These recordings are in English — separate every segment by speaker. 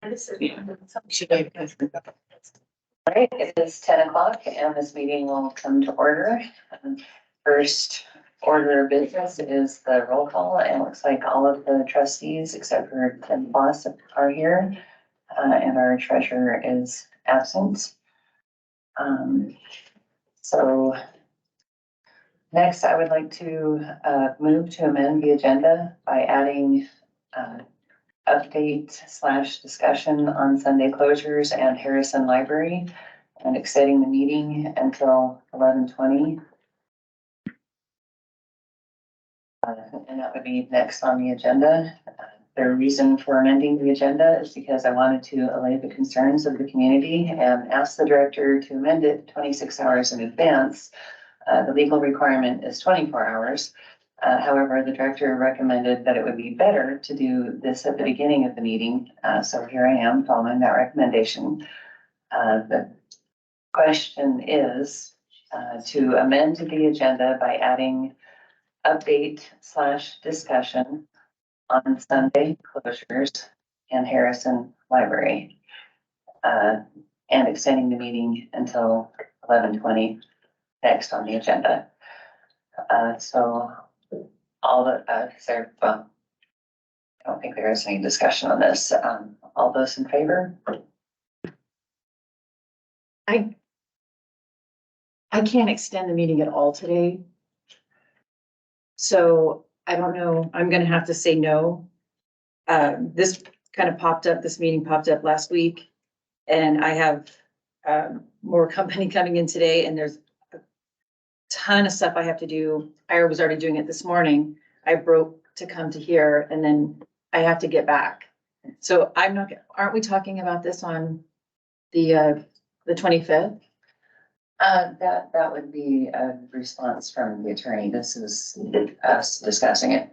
Speaker 1: All right, it is 10 o'clock and this meeting will come to order. First order of business is the roll call, and it looks like all of the trustees except for Tim Boss are here, and our treasurer is absent. So next I would like to move to amend the agenda by adding update / discussion on Sunday closures and Harrison Library, and extending the meeting until 11:20. And that would be next on the agenda. The reason for amending the agenda is because I wanted to allay the concerns of the community and ask the director to amend it 26 hours in advance. The legal requirement is 24 hours. However, the director recommended that it would be better to do this at the beginning of the meeting. So here I am following that recommendation. The question is to amend the agenda by adding update / discussion on Sunday closures and Harrison Library, and extending the meeting until 11:20 next on the agenda. So all the, well, I don't think there is any discussion on this. All those in favor?
Speaker 2: I can't extend the meeting at all today. So I don't know, I'm gonna have to say no. This kind of popped up, this meeting popped up last week. And I have more company coming in today, and there's a ton of stuff I have to do. I was already doing it this morning. I broke to come to here, and then I have to get back. So I'm not, aren't we talking about this on the 25th?
Speaker 1: That would be a response from the attorney. This is us discussing it.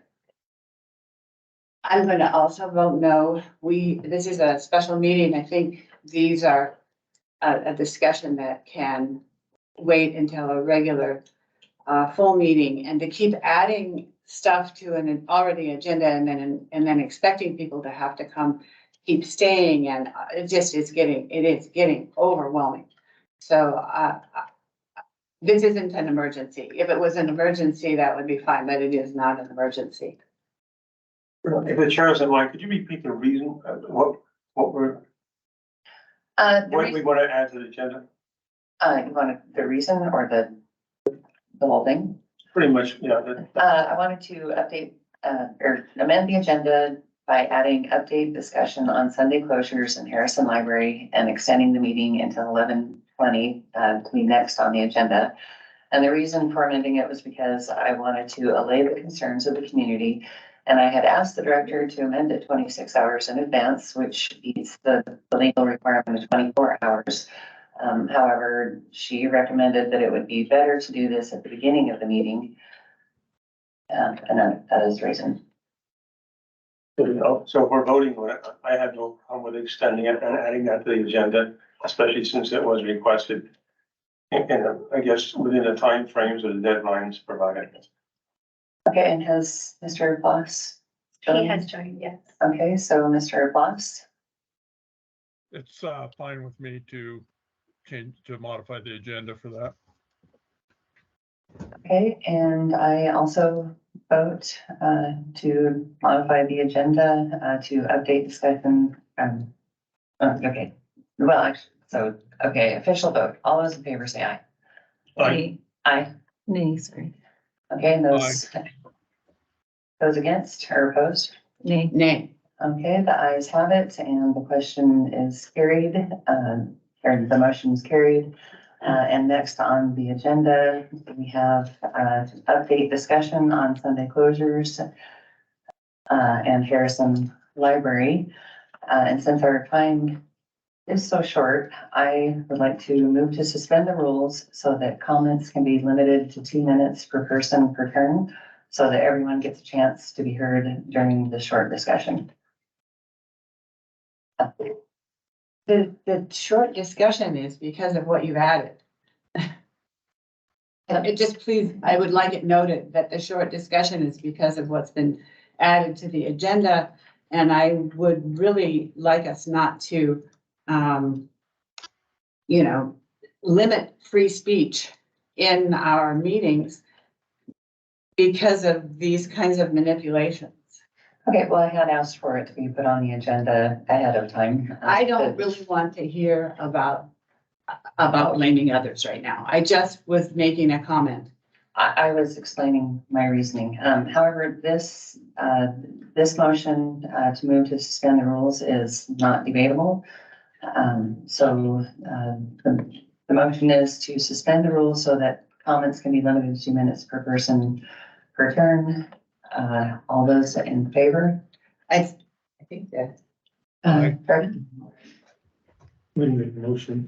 Speaker 3: I'm gonna also vote no. This is a special meeting. I think these are a discussion that can wait until a regular full meeting, and to keep adding stuff to an already agenda and then expecting people to have to come keep staying, and it is getting overwhelming. So this isn't an emergency. If it was an emergency, that would be fine, but it is not an emergency.
Speaker 4: If the chair doesn't mind, could you repeat the reason, what we want to add to the agenda?
Speaker 1: You wanted the reason or the whole thing?
Speaker 4: Pretty much, yeah.
Speaker 1: I wanted to update or amend the agenda by adding update discussion on Sunday closures in Harrison Library and extending the meeting until 11:20 to be next on the agenda. And the reason for amending it was because I wanted to allay the concerns of the community. And I had asked the director to amend it 26 hours in advance, which beats the legal requirement of 24 hours. However, she recommended that it would be better to do this at the beginning of the meeting. And that is the reason.
Speaker 4: So if we're voting on it, I have no problem with extending it and adding that to the agenda, especially since it was requested. And I guess within the timeframes or the deadlines provided.
Speaker 1: Okay, and has Mr. Bloss joined?
Speaker 5: He has joined, yes.
Speaker 1: Okay, so Mr. Bloss,
Speaker 6: It's fine with me to modify the agenda for that.
Speaker 1: okay, and I also vote to modify the agenda to update discussion. Okay, well, actually, so, okay, official vote. All those in favor say aye.
Speaker 6: Aye.
Speaker 1: Aye.
Speaker 2: Nay, sorry.
Speaker 1: Okay, and those against or opposed?
Speaker 2: Nay.
Speaker 3: Nay.
Speaker 1: Okay, the ayes have it, and the question is carried, or the motion is carried. And next on the agenda, we have update discussion on Sunday closures and Harrison Library. And since our time is so short, I would like to move to suspend the rules so that comments can be limited to 2 minutes per person per turn, so that everyone gets a chance to be heard during the short discussion.
Speaker 3: The short discussion is because of what you've added. It just please, I would like it noted that the short discussion is because of what's been added to the agenda. And I would really like us not to, you know, limit free speech in our meetings because of these kinds of manipulations.
Speaker 1: Okay, well, I had asked for it to be put on the agenda ahead of time.
Speaker 3: I don't really want to hear about blaming others right now. I just was making a comment.
Speaker 1: I was explaining my reasoning. However, this motion, to move to suspend the rules is not debatable. The motion is to suspend the rules so that comments can be limited to 2 minutes per person per turn. All those in favor?
Speaker 3: I think that.
Speaker 1: Fred?
Speaker 4: We make a motion.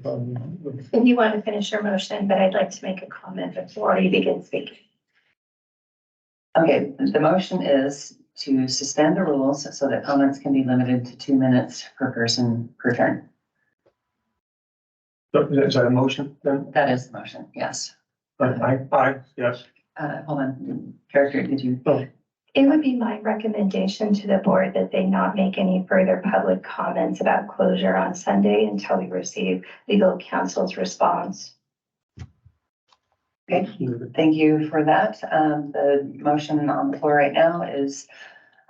Speaker 5: If you want to finish your motion, but I'd like to make a comment before you begin speaking.
Speaker 1: Okay, the motion is to suspend the rules so that comments can be limited to 2 minutes per person per turn.
Speaker 4: Is that a motion then?
Speaker 1: That is the motion, yes.
Speaker 4: Aye, yes.
Speaker 1: Hold on, Director, did you?
Speaker 5: It would be my recommendation to the board that they not make any further public comments about closure on Sunday until we receive legal counsel's response.
Speaker 1: Okay, thank you for that. The motion on the floor right now is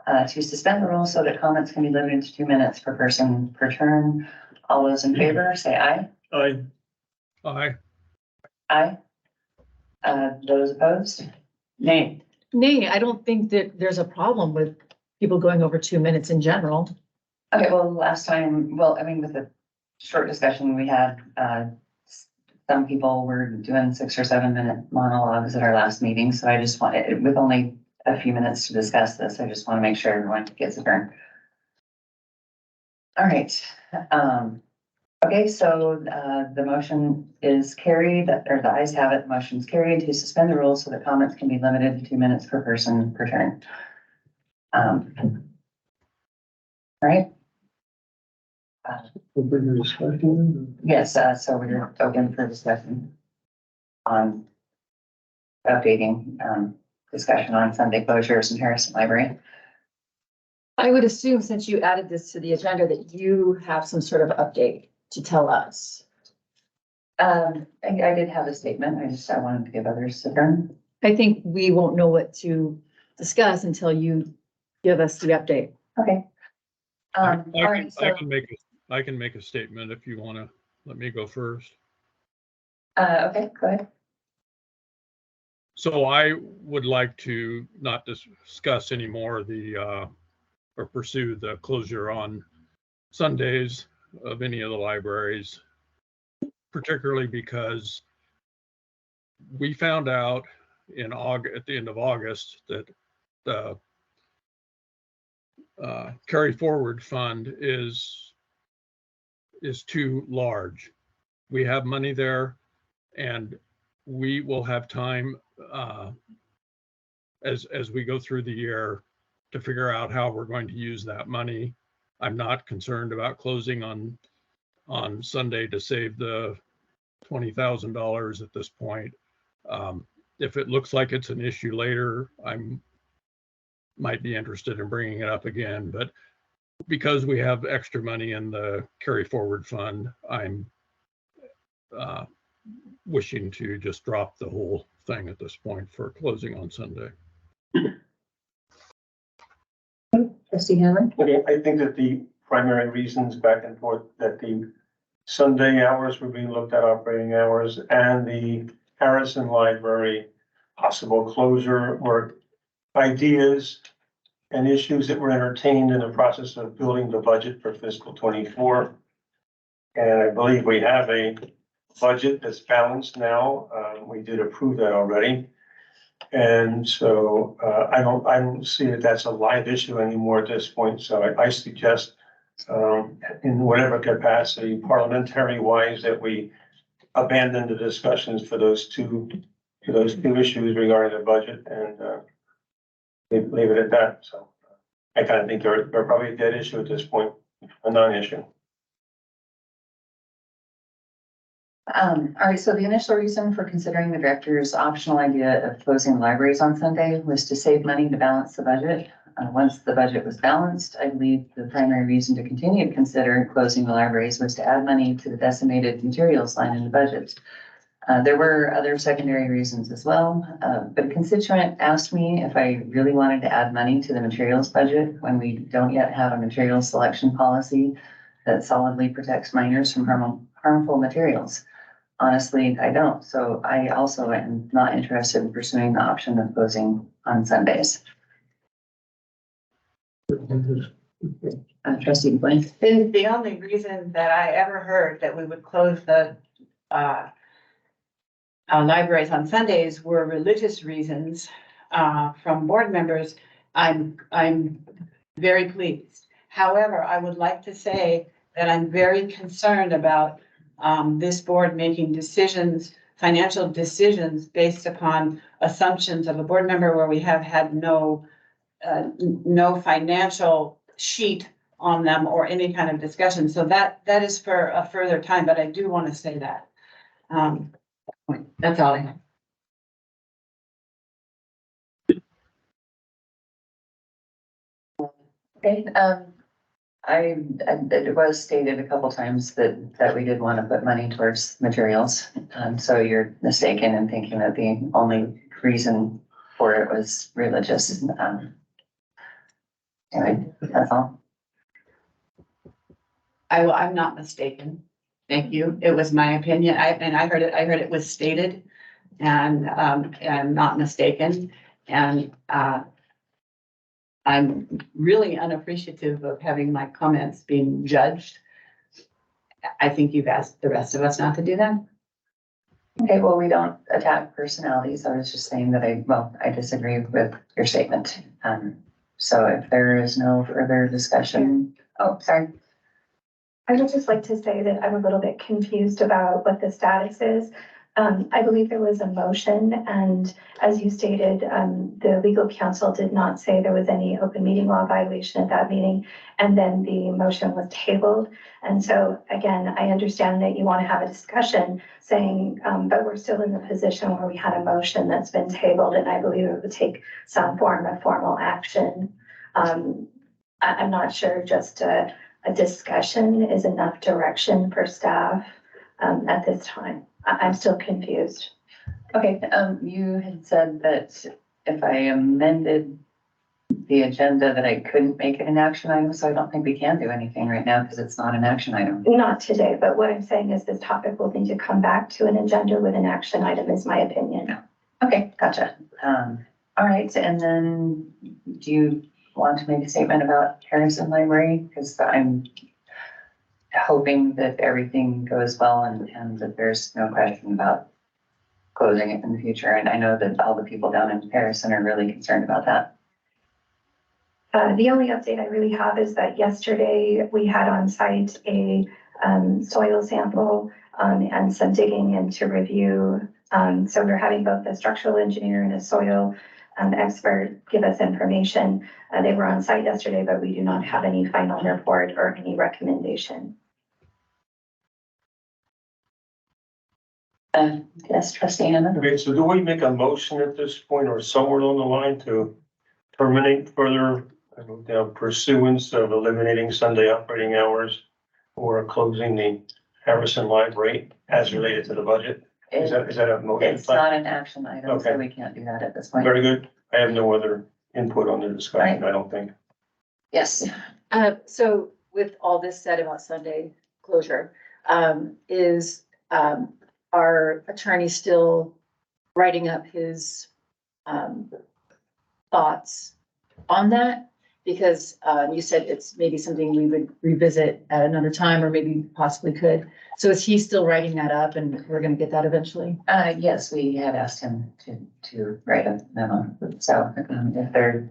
Speaker 1: to suspend the rules so that comments can be limited to 2 minutes per person per turn. All those in favor, say aye.
Speaker 4: Aye.
Speaker 6: Aye.
Speaker 1: Aye. Those opposed?
Speaker 3: Nay.
Speaker 2: Nay, I don't think that there's a problem with people going over 2 minutes in general.
Speaker 1: Okay, well, last time, with the short discussion we had, some people were doing 6 or 7 minute monologues at our last meeting, so I just wanted, with only a few minutes to discuss this, I just want to make sure everyone gets a turn. All right, okay, so, the motion is carried, or the ayes have it, the motion's carried to suspend the rules so that comments can be limited to 2 minutes per person per turn. All right. Yes, so we're open for discussion on updating, discussion on Sunday closures in Harrison Library.
Speaker 2: I would assume since you added this to the agenda that you have some sort of update to tell us.
Speaker 1: I did have a statement, I wanted to give others a turn.
Speaker 2: I think we won't know what to discuss until you give us the update.
Speaker 1: Okay.
Speaker 6: I
Speaker 1: All right, so,
Speaker 6: can make a statement if you want to let me go first.
Speaker 1: okay, go ahead.
Speaker 6: So I would like to not discuss anymore or pursue the closure on Sundays of any of the libraries, particularly because we found out at the end of August that the carry forward fund is too large. We have money there, and we will have time as we go through the year to figure out how we're going to use that money. I'm not concerned about closing on Sunday to save the $20,000 at this point. If it looks like it's an issue later, might be interested in bringing it up again, but because we have extra money in the carry forward fund, I'm wishing to just drop the whole thing at this point for closing on Sunday.
Speaker 1: Trustee Hanlon?
Speaker 4: Okay, I think that the primary reasons back and forth that the Sunday hours were being looked at, operating hours, and the Harrison Library possible closure were ideas and issues that were entertained in the process of building the budget for fiscal 24. And I believe we have a budget that's balanced now. We did approve that already. And so I don't see that that's a live issue anymore at this point. So I suggest in whatever capacity, parliamentary wise, that we abandon the discussions for those two issues regarding the budget and leave it at that. So I kind of think they're probably a dead issue at this point, a non-issue.
Speaker 1: All right, so the initial reason for considering the director's optional idea of closing libraries on Sunday was to save money to balance the budget. Once the budget was balanced, I believe the primary reason to continue to consider closing the libraries was to add money to the decimated materials line in the budget. There were other secondary reasons as well, but a constituent asked me if I really wanted to add money to the materials budget when we don't yet have a materials selection policy that solidly protects minors from harmful materials. Honestly, I don't. So I also am not interested in pursuing the option of closing on Sundays. Trustee Blaine?
Speaker 3: The only reason that I ever heard that we would close the libraries on Sundays were religious reasons from board members. I'm very pleased. However, I would like to say that I'm very concerned about this board making decisions, financial decisions based upon assumptions of a board member where we have had no financial sheet on them or any kind of discussion. So that is for a further time, but I do want to say that. That's all I have.
Speaker 1: Okay, it was stated a couple times that we did want to put money towards materials. So you're mistaken in thinking that the only reason for it was religious. Anyway, that's all.
Speaker 3: I'm not mistaken. Thank you. It was my opinion. I heard it was stated and I'm not mistaken. And I'm really unappreciative of having my comments being judged. I think you've asked the rest of us not to do that.
Speaker 1: Okay, well, we don't attack personalities. I was just saying that I disagree with your statement. So if there is no further discussion, oh, sorry.
Speaker 5: I would just like to say that I'm a little bit confused about what the status is. I believe there was a motion, and as you stated, the legal counsel did not say there was any open meeting law violation at that meeting, and then the motion was tabled. And so again, I understand that you want to have a discussion saying, but we're still in the position where we had a motion that's been tabled, and I believe it would take some form of formal action. I'm not sure just a discussion is enough direction for staff at this time. I'm still confused.
Speaker 1: Okay, you had said that if I amended the agenda that I couldn't make it an action item, so I don't think we can do anything right now because it's not an action item.
Speaker 5: Not today, but what I'm saying is this topic will need to come back to an agenda with an action item, is my opinion.
Speaker 1: Okay, gotcha. All right, and then do you want to make a statement about Harrison Library? Because I'm hoping that everything goes well and that there's no question about closing it in the future. And I know that all the people down in Harrison are really concerned about that.
Speaker 5: The only update I really have is that yesterday we had on site a soil sample and some digging and to review. So we're having both a structural engineer and a soil expert give us information. They were on site yesterday, but we do not have any final report or any recommendation.
Speaker 1: Yes, trustee Hannah.
Speaker 4: Okay, so do we make a motion at this point or somewhere along the line to terminate further pursuance of eliminating Sunday operating hours or closing the Harrison Library as related to the budget? Is that a motion?
Speaker 1: It's not an action item, so
Speaker 4: Okay.
Speaker 1: we can't do that at this point.
Speaker 4: Very good. I have no other input on the discussion, I don't think.
Speaker 1: Yes.
Speaker 2: So with all this said about Sunday closure, is our attorney still writing up his thoughts on that? Because you said it's maybe something we would revisit at another time or maybe possibly could. So is he still writing that up and we're gonna get that eventually?
Speaker 1: Yes, we had asked him to write a memo. So if they're,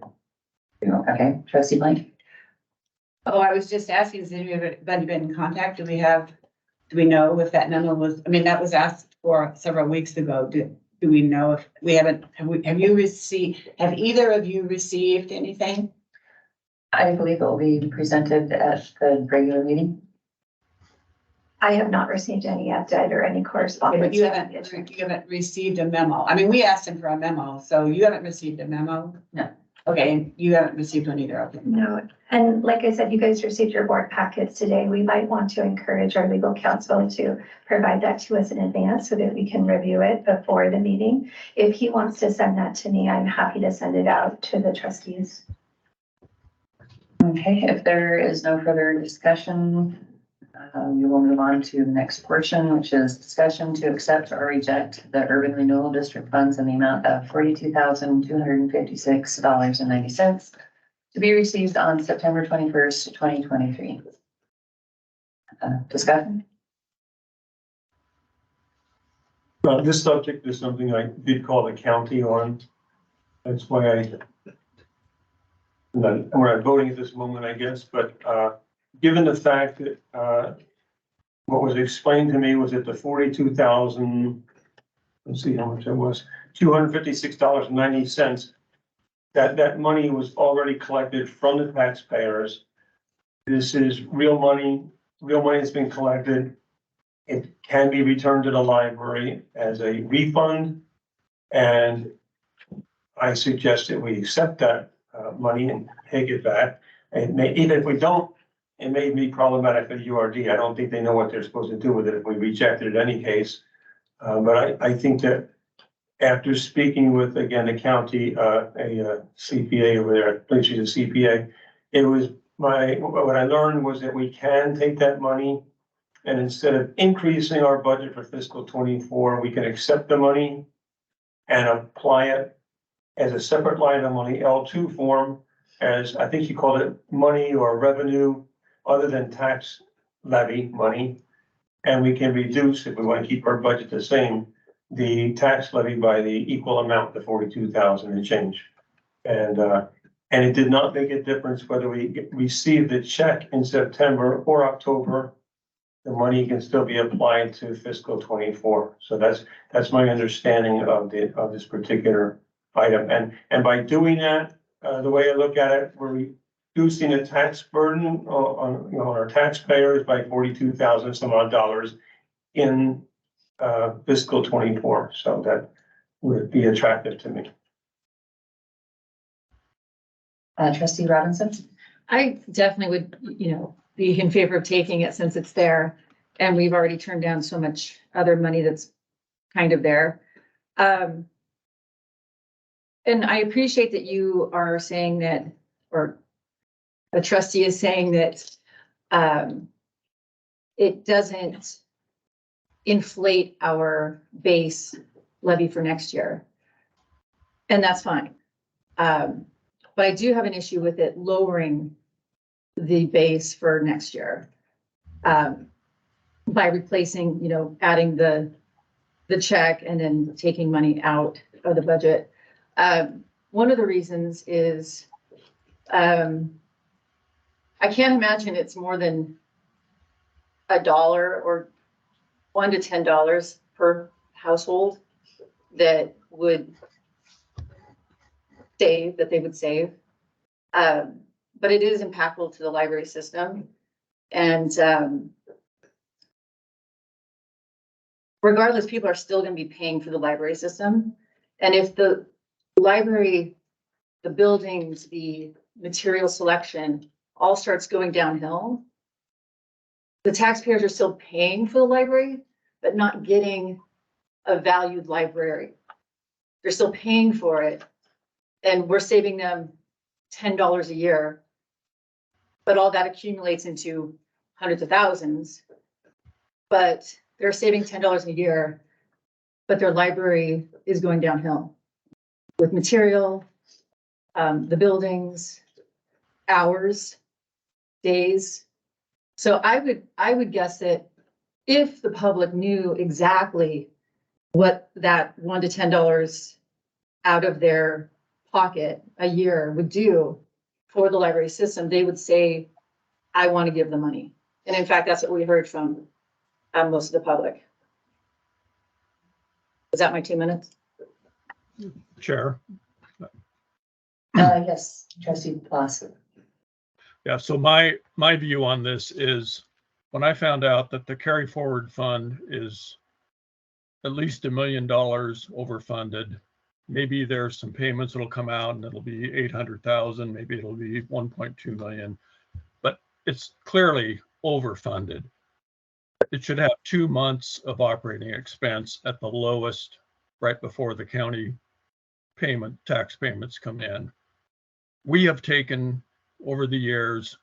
Speaker 1: okay, trustee Blank.
Speaker 3: Oh, I was just asking, has anybody been in contact? Do we know if that memo was, I mean, that was asked for several weeks ago. Do we know if we haven't, have either of you received anything?
Speaker 1: I believe it will be presented at the regular meeting.
Speaker 5: I have not received any update or any correspondence.
Speaker 3: But you haven't received a memo. I mean, we asked him for a memo, so you haven't received a memo?
Speaker 1: No.
Speaker 3: Okay, you haven't received one either, okay.
Speaker 5: No, and like I said, you guys received your board packets today. We might want to encourage our legal counsel to provide that to us in advance so that we can review it before the meeting. If he wants to send that to me, I'm happy to send it out to the trustees.
Speaker 1: Okay, if there is no further discussion, we will move on to the next portion, which is discussion to accept or reject the urban renewal district funds in the amount of $42,256.90 to be received on September 21st, 2023. Discussion?
Speaker 4: This subject is something I did call the county on. That's why we're not voting at this moment, I guess, but given the fact that what was explained to me was that the 42,000, let's see how much it was, $256.90, that money was already collected from the taxpayers. This is real money. Real money has been collected. It can be returned to the library as a refund, and I suggest that we accept that money and take it back. And even if we don't, it may be problematic for the URD. I don't think they know what they're supposed to do with it if we reject it in any case. But I think that after speaking with, again, the county, a CPA over there, I believe she's a CPA, what I learned was that we can take that money, and instead of increasing our budget for fiscal 24, we can accept the money and apply it as a separate line item on the L2 form, as I think you called it, money or revenue other than tax levy money. And we can reduce, if we want to keep our budget the same, the tax levy by the equal amount, the 42,000 and change. And it did not make a difference whether we received the check in September or October. The money can still be applied to fiscal 24. So that's my understanding of this particular item. And by doing that, the way I look at it, we're reducing the tax burden on our taxpayers by 42,000 some odd dollars in fiscal 24. So that would be attractive to me.
Speaker 1: Trustee Robinson?
Speaker 2: I definitely would, be in favor of taking it since it's there. And we've already turned down so much other money that's kind of there. And I appreciate that you are saying that, or a trustee is saying that it doesn't inflate our base levy for next year. And that's fine. But I do have an issue with it lowering the base for next year by replacing, adding the check and then taking money out of the budget. One of the reasons is I can't imagine it's more than $1 or $1 to $10 per household that would save, that they would save. But it is impactful to the library system. And regardless, people are still going to be paying for the library system. And if the library, the buildings, the material selection all starts going downhill, the taxpayers are still paying for the library, but not getting a valued library. They're still paying for it. And we're saving them $10 a year, but all that accumulates into hundreds of thousands. But they're saving $10 a year, but their library is going downhill with material, the buildings, hours, days. So I would guess that if the public knew exactly what that $1 to $10 out of their pocket a year would do for the library system, they would say, I want to give the money. And in fact, that's what we heard from most of the public. Was that my 2 minutes?
Speaker 6: Chair.
Speaker 1: Yes, Trustee Plas.
Speaker 6: Yeah, so my view on this is when I found out that the carry forward fund is at least $1 million overfunded, maybe there's some payments that'll come out and it'll be 800,000, maybe it'll be 1.2 million, but it's clearly overfunded. It should have 2 months of operating expense at the lowest right before the county tax payments come in. We have taken, over the years,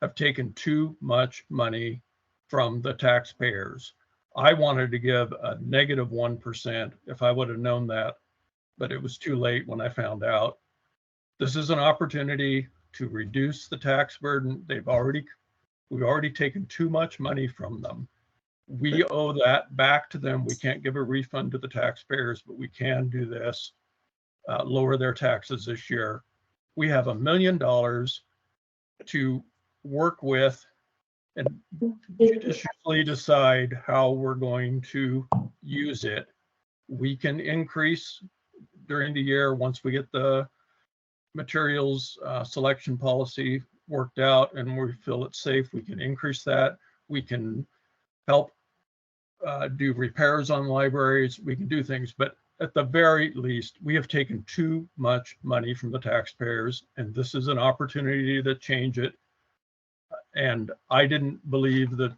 Speaker 6: have taken too much money from the taxpayers. I wanted to give a negative 1% if I would have known that, but it was too late when I found out. This is an opportunity to reduce the tax burden. We've already taken too much money from them. We owe that back to them. We can't give a refund to the taxpayers, but we can do this, lower their taxes this year. We have $1 million to work with and judiciously decide how we're going to use it. We can increase during the year once we get the materials selection policy worked out and we feel it's safe. We can increase that. We can help do repairs on libraries. We can do things, but at the very least, we have taken too much money from the taxpayers, and this is an opportunity to change it. And I didn't believe that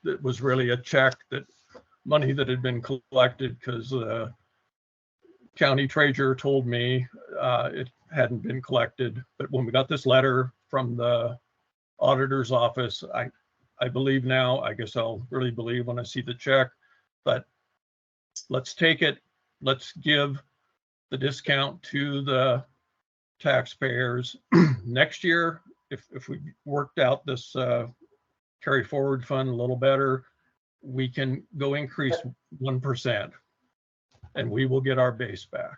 Speaker 6: it was really a check, that money that had been collected, because the county treasurer told me it hadn't been collected. But when we got this letter from the auditor's office, I believe now. I guess I'll really believe when I see the check. But let's take it. Let's give the discount to the taxpayers. Next year, if we worked out this carry forward fund a little better, we can go increase 1% and we will get our base back.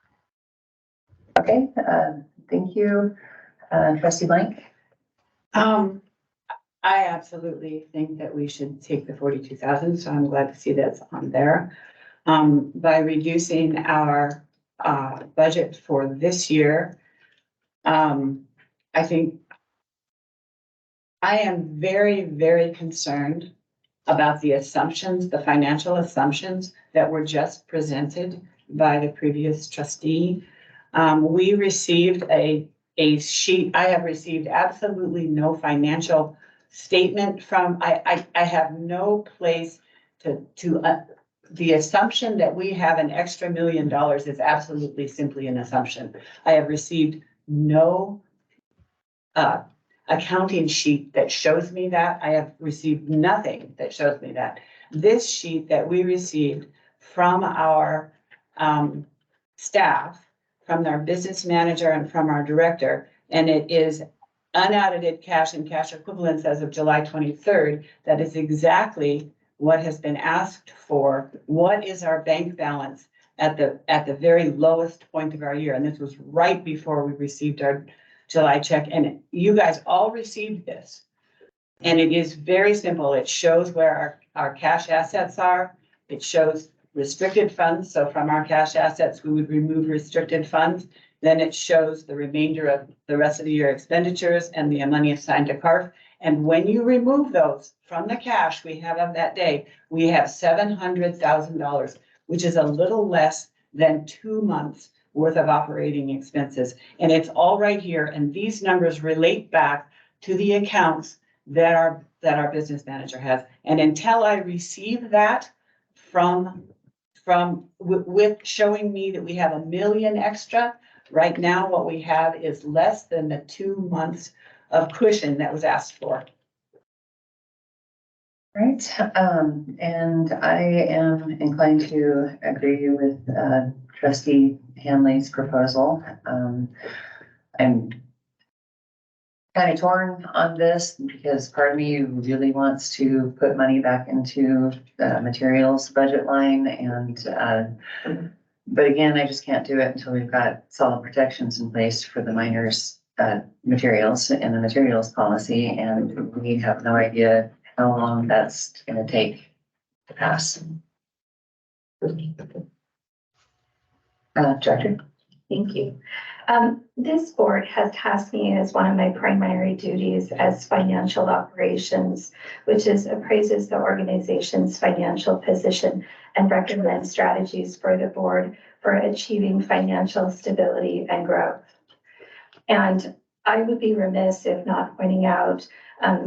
Speaker 1: Okay, thank you. Trustee Blank?
Speaker 3: I absolutely think that we should take the 42,000, so I'm glad to see that's on there. By reducing our budget for this year, I think I am very, very concerned about the assumptions, the financial assumptions that were just presented by the previous trustee. We received a sheet. I have received absolutely no financial statement from, I have no place to the assumption that we have an extra $1 million is absolutely simply an assumption. I have received no accounting sheet that shows me that. I have received nothing that shows me that. This sheet that we received from our staff, from our business manager and from our director, and it is unaudited cash and cash equivalents as of July 23rd. That is exactly what has been asked for. What is our bank balance at the very lowest point of our year? And this was right before we received our July check, and you guys all received this. And it is very simple. It shows where our cash assets are. It shows restricted funds. So from our cash assets, we would remove restricted funds. Then it shows the remainder of the rest of the year expenditures and the money assigned to CARF. And when you remove those from the cash we have of that day, we have $700,000, which is a little less than 2 months worth of operating expenses. And it's all right here. And these numbers relate back to the accounts that our business manager has. And until I receive that with showing me that we have $1 million extra, right now what we have is less than the 2 months of cushion that was asked for.
Speaker 1: Right, and I am inclined to agree with Trustee Hanley's proposal. I'm kind of torn on this because part of me really wants to put money back into the materials budget line, and but again, I just can't do it until we've got solid protections in place for the miners' materials and the materials policy, and we have no idea how long that's going to take to pass.
Speaker 5: Thank you. This board has tasked me as one of my primary duties as financial operations, which is appraises the organization's financial position and recommends strategies for the board for achieving financial stability and growth. And I would be remiss if not pointing out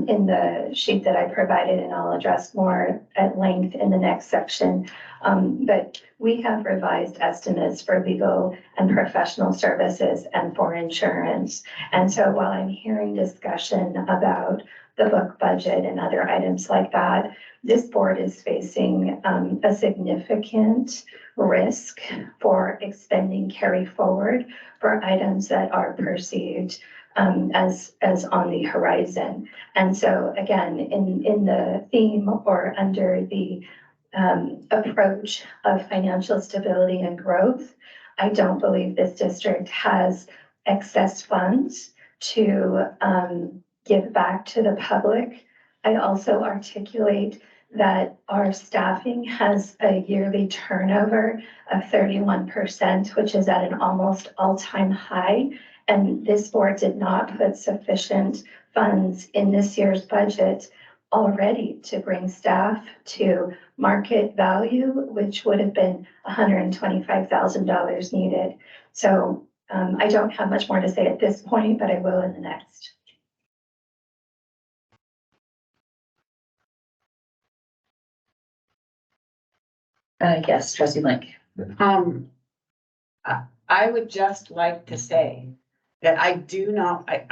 Speaker 5: in the sheet that I provided, and I'll address more at length in the next section, but we have revised estimates for legal and professional services and for insurance. And so while I'm hearing discussion about the book budget and other items like that, this board is facing a significant risk for expending carry forward for items that are perceived as on the horizon. And so again, in the theme or under the approach of financial stability and growth, I don't believe this district has excess funds to give back to the public. I also articulate that our staffing has a yearly turnover of 31%, which is at an almost all-time high. And this board did not put sufficient funds in this year's budget already to bring staff to market value, which would have been $125,000 needed. So I don't have much more to say at this point, but I will in the next.
Speaker 1: Yes, trustee Blank.
Speaker 3: I would just like to say that I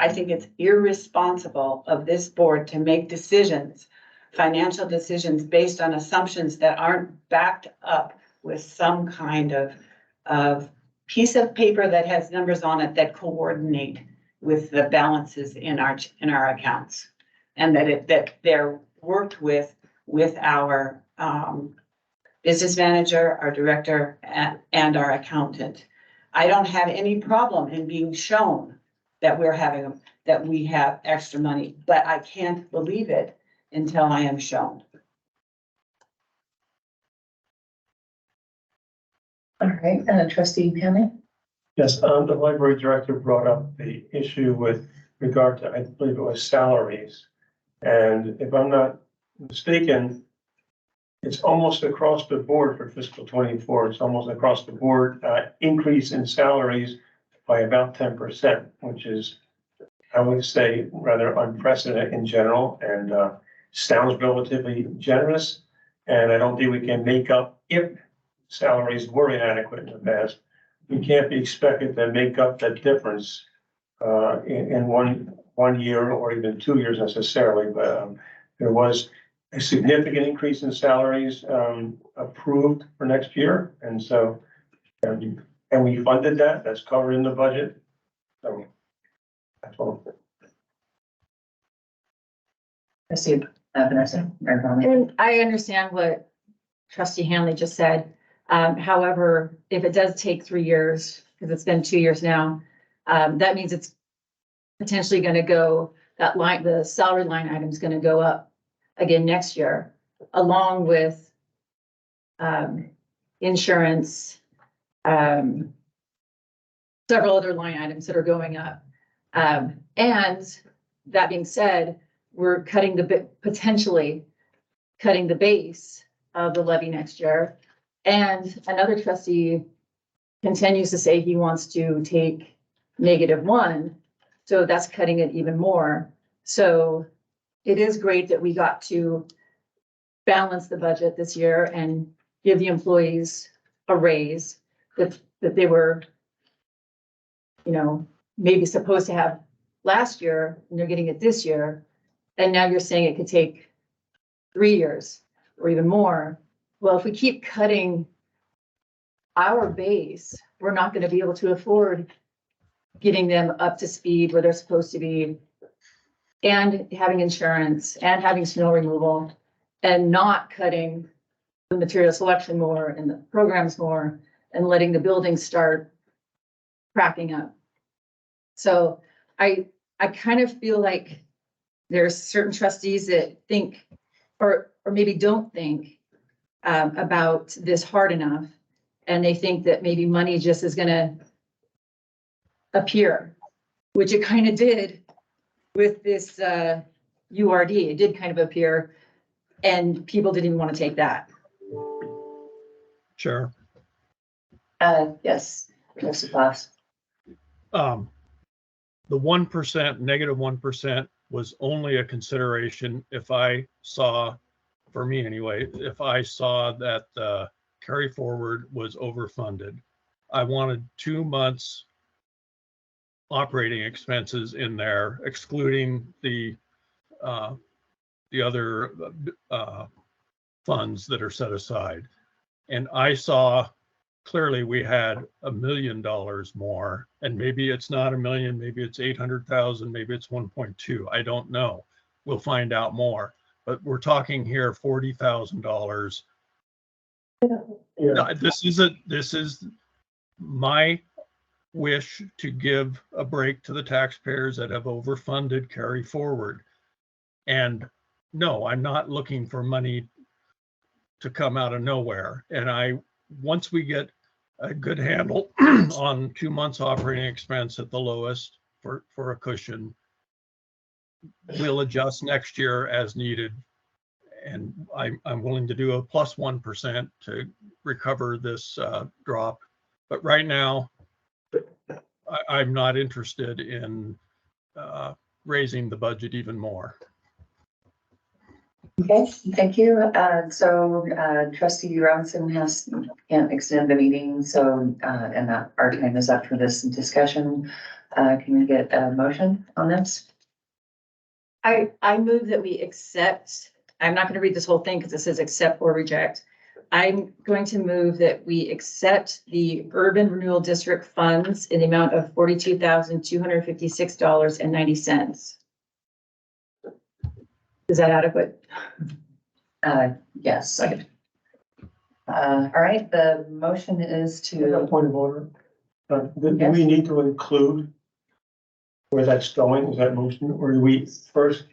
Speaker 3: think it's irresponsible of this board to make decisions, financial decisions based on assumptions that aren't backed up with some kind of piece of paper that has numbers on it that coordinate with the balances in our accounts. And that they're worked with our business manager, our director, and our accountant. I don't have any problem in being shown that we have extra money, but I can't believe it until I am shown.
Speaker 1: All right, trustee Hanley?
Speaker 4: Yes, the library director brought up the issue with regard to, I believe it was salaries. And if I'm not mistaken, it's almost across the board for fiscal 24. It's almost across the board increase in salaries by about 10%, which is, I would say, rather unprecedented in general and sounds relatively generous. And I don't think we can make up if salaries were inadequate in the past. We can't be expected to make up that difference in one year or even 2 years necessarily. But there was a significant increase in salaries approved for next year. And so, and we funded that, that's covered in the budget. So that's all.
Speaker 1: Trustee Vanessa?
Speaker 2: And I understand what trustee Hanley just said. However, if it does take 3 years, because it's been 2 years now, that means it's potentially going to go, the salary line item is going to go up again next year, along with insurance, several other line items that are going up. And that being said, we're potentially cutting the base of the levy next year. And another trustee continues to say he wants to take -1, so that's cutting it even more. So it is great that we got to balance the budget this year and give the employees a raise that they were, maybe supposed to have last year, and they're getting it this year. And now you're saying it could take 3 years or even more. Well, if we keep cutting our base, we're not going to be able to afford getting them up to speed where they're supposed to be, and having insurance and having snow removal, and not cutting the material selection more and the programs more, and letting the buildings start cracking up. So I kind of feel like there's certain trustees that think, or maybe don't think about this hard enough. And they think that maybe money just is gonna appear, which it kind of did with this URD. It did kind of appear, and people didn't even want to take that.
Speaker 6: Chair.
Speaker 1: Yes, Trustee Claus.
Speaker 6: The 1%, negative 1% was only a consideration if I saw, for me anyway, if I saw that carry forward was overfunded. I wanted 2 months operating expenses in there, excluding the other funds that are set aside. And I saw clearly we had $1 million more, and maybe it's not 1 million, maybe it's 800,000, maybe it's 1.2. I don't know. We'll find out more. But we're talking here $40,000.
Speaker 4: Yeah.
Speaker 6: This is my wish to give a break to the taxpayers that have overfunded carry forward. And no, I'm not looking for money to come out of nowhere. And once we get a good handle on 2 months operating expense at the lowest for a cushion, we'll adjust next year as needed. And I'm willing to do a plus 1% to recover this drop. But right now, I'm not interested in raising the budget even more.
Speaker 1: Okay, thank you. So Trustee Robinson can't extend the meeting, so and that our time is up for this discussion. Can we get a motion on this?
Speaker 2: I move that we accept, I'm not going to read this whole thing because it says accept or reject. I'm going to move that we accept the Urban Renewal District funds in the amount of $42,256.90. Is that adequate?
Speaker 1: Yes. All right, the motion is
Speaker 4: I got a
Speaker 1: to,
Speaker 4: point of order. Do
Speaker 1: Yes.
Speaker 4: we need to include where that's going? Is that motion, or do we first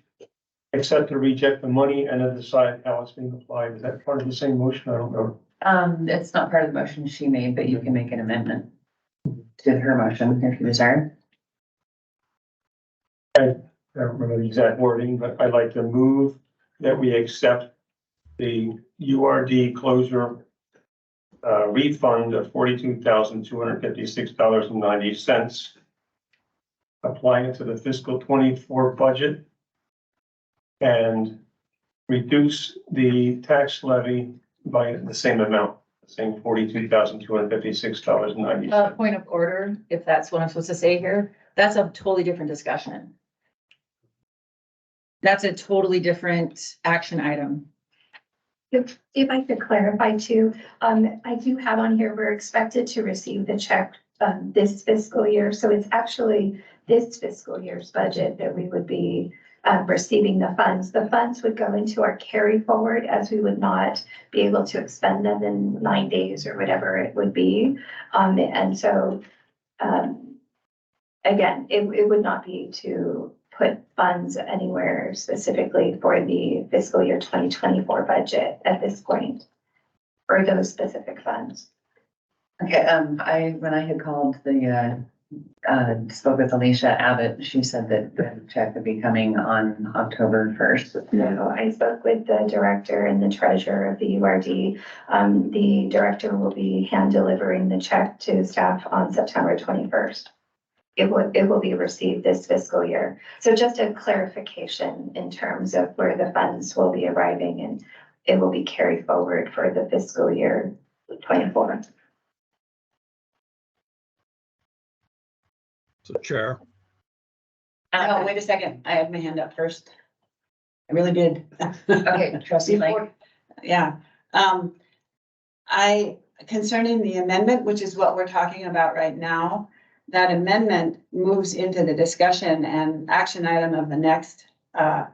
Speaker 4: accept or reject the money and then decide how it's being applied? Is that part of the same motion? I don't know.
Speaker 1: it's not part of the motion she made, but you can make an amendment to her motion if you desire.
Speaker 4: I don't remember the exact wording, but I'd like to move that we accept the URD closure refund of $42,256.90, applying it to the fiscal 24 budget, and reduce the tax levy by the same amount, the same $42,256.90.
Speaker 2: Point of order, if that's what I'm supposed to say here, that's a totally different discussion. That's a totally different action item.
Speaker 5: If I could clarify too, I do have on here, we're expected to receive the check this fiscal year. So it's actually this fiscal year's budget that we would be receiving the funds. The funds would go into our carry forward, as we would not be able to expend them in 9 days or whatever it would be. And so again, it would not be to put funds anywhere specifically for the fiscal year 2024 budget at this point, or those specific funds.
Speaker 1: Okay, when I had called spoke with Alicia Abbott, she said that the check would be coming on October 1st.
Speaker 5: No, I spoke with the director and the treasurer of the URD. The director will be hand delivering the check to staff on September 21st. It will be received this fiscal year. So just a clarification in terms of where the funds will be arriving, and it will be carried forward for the fiscal year 24.
Speaker 6: So Chair,
Speaker 3: No, wait a second. I had my hand up first. I really did.
Speaker 1: Okay, Trustee Lang.
Speaker 3: Yeah. Concerning the amendment, which is what we're talking about right now, that amendment moves into the discussion and action item of the next of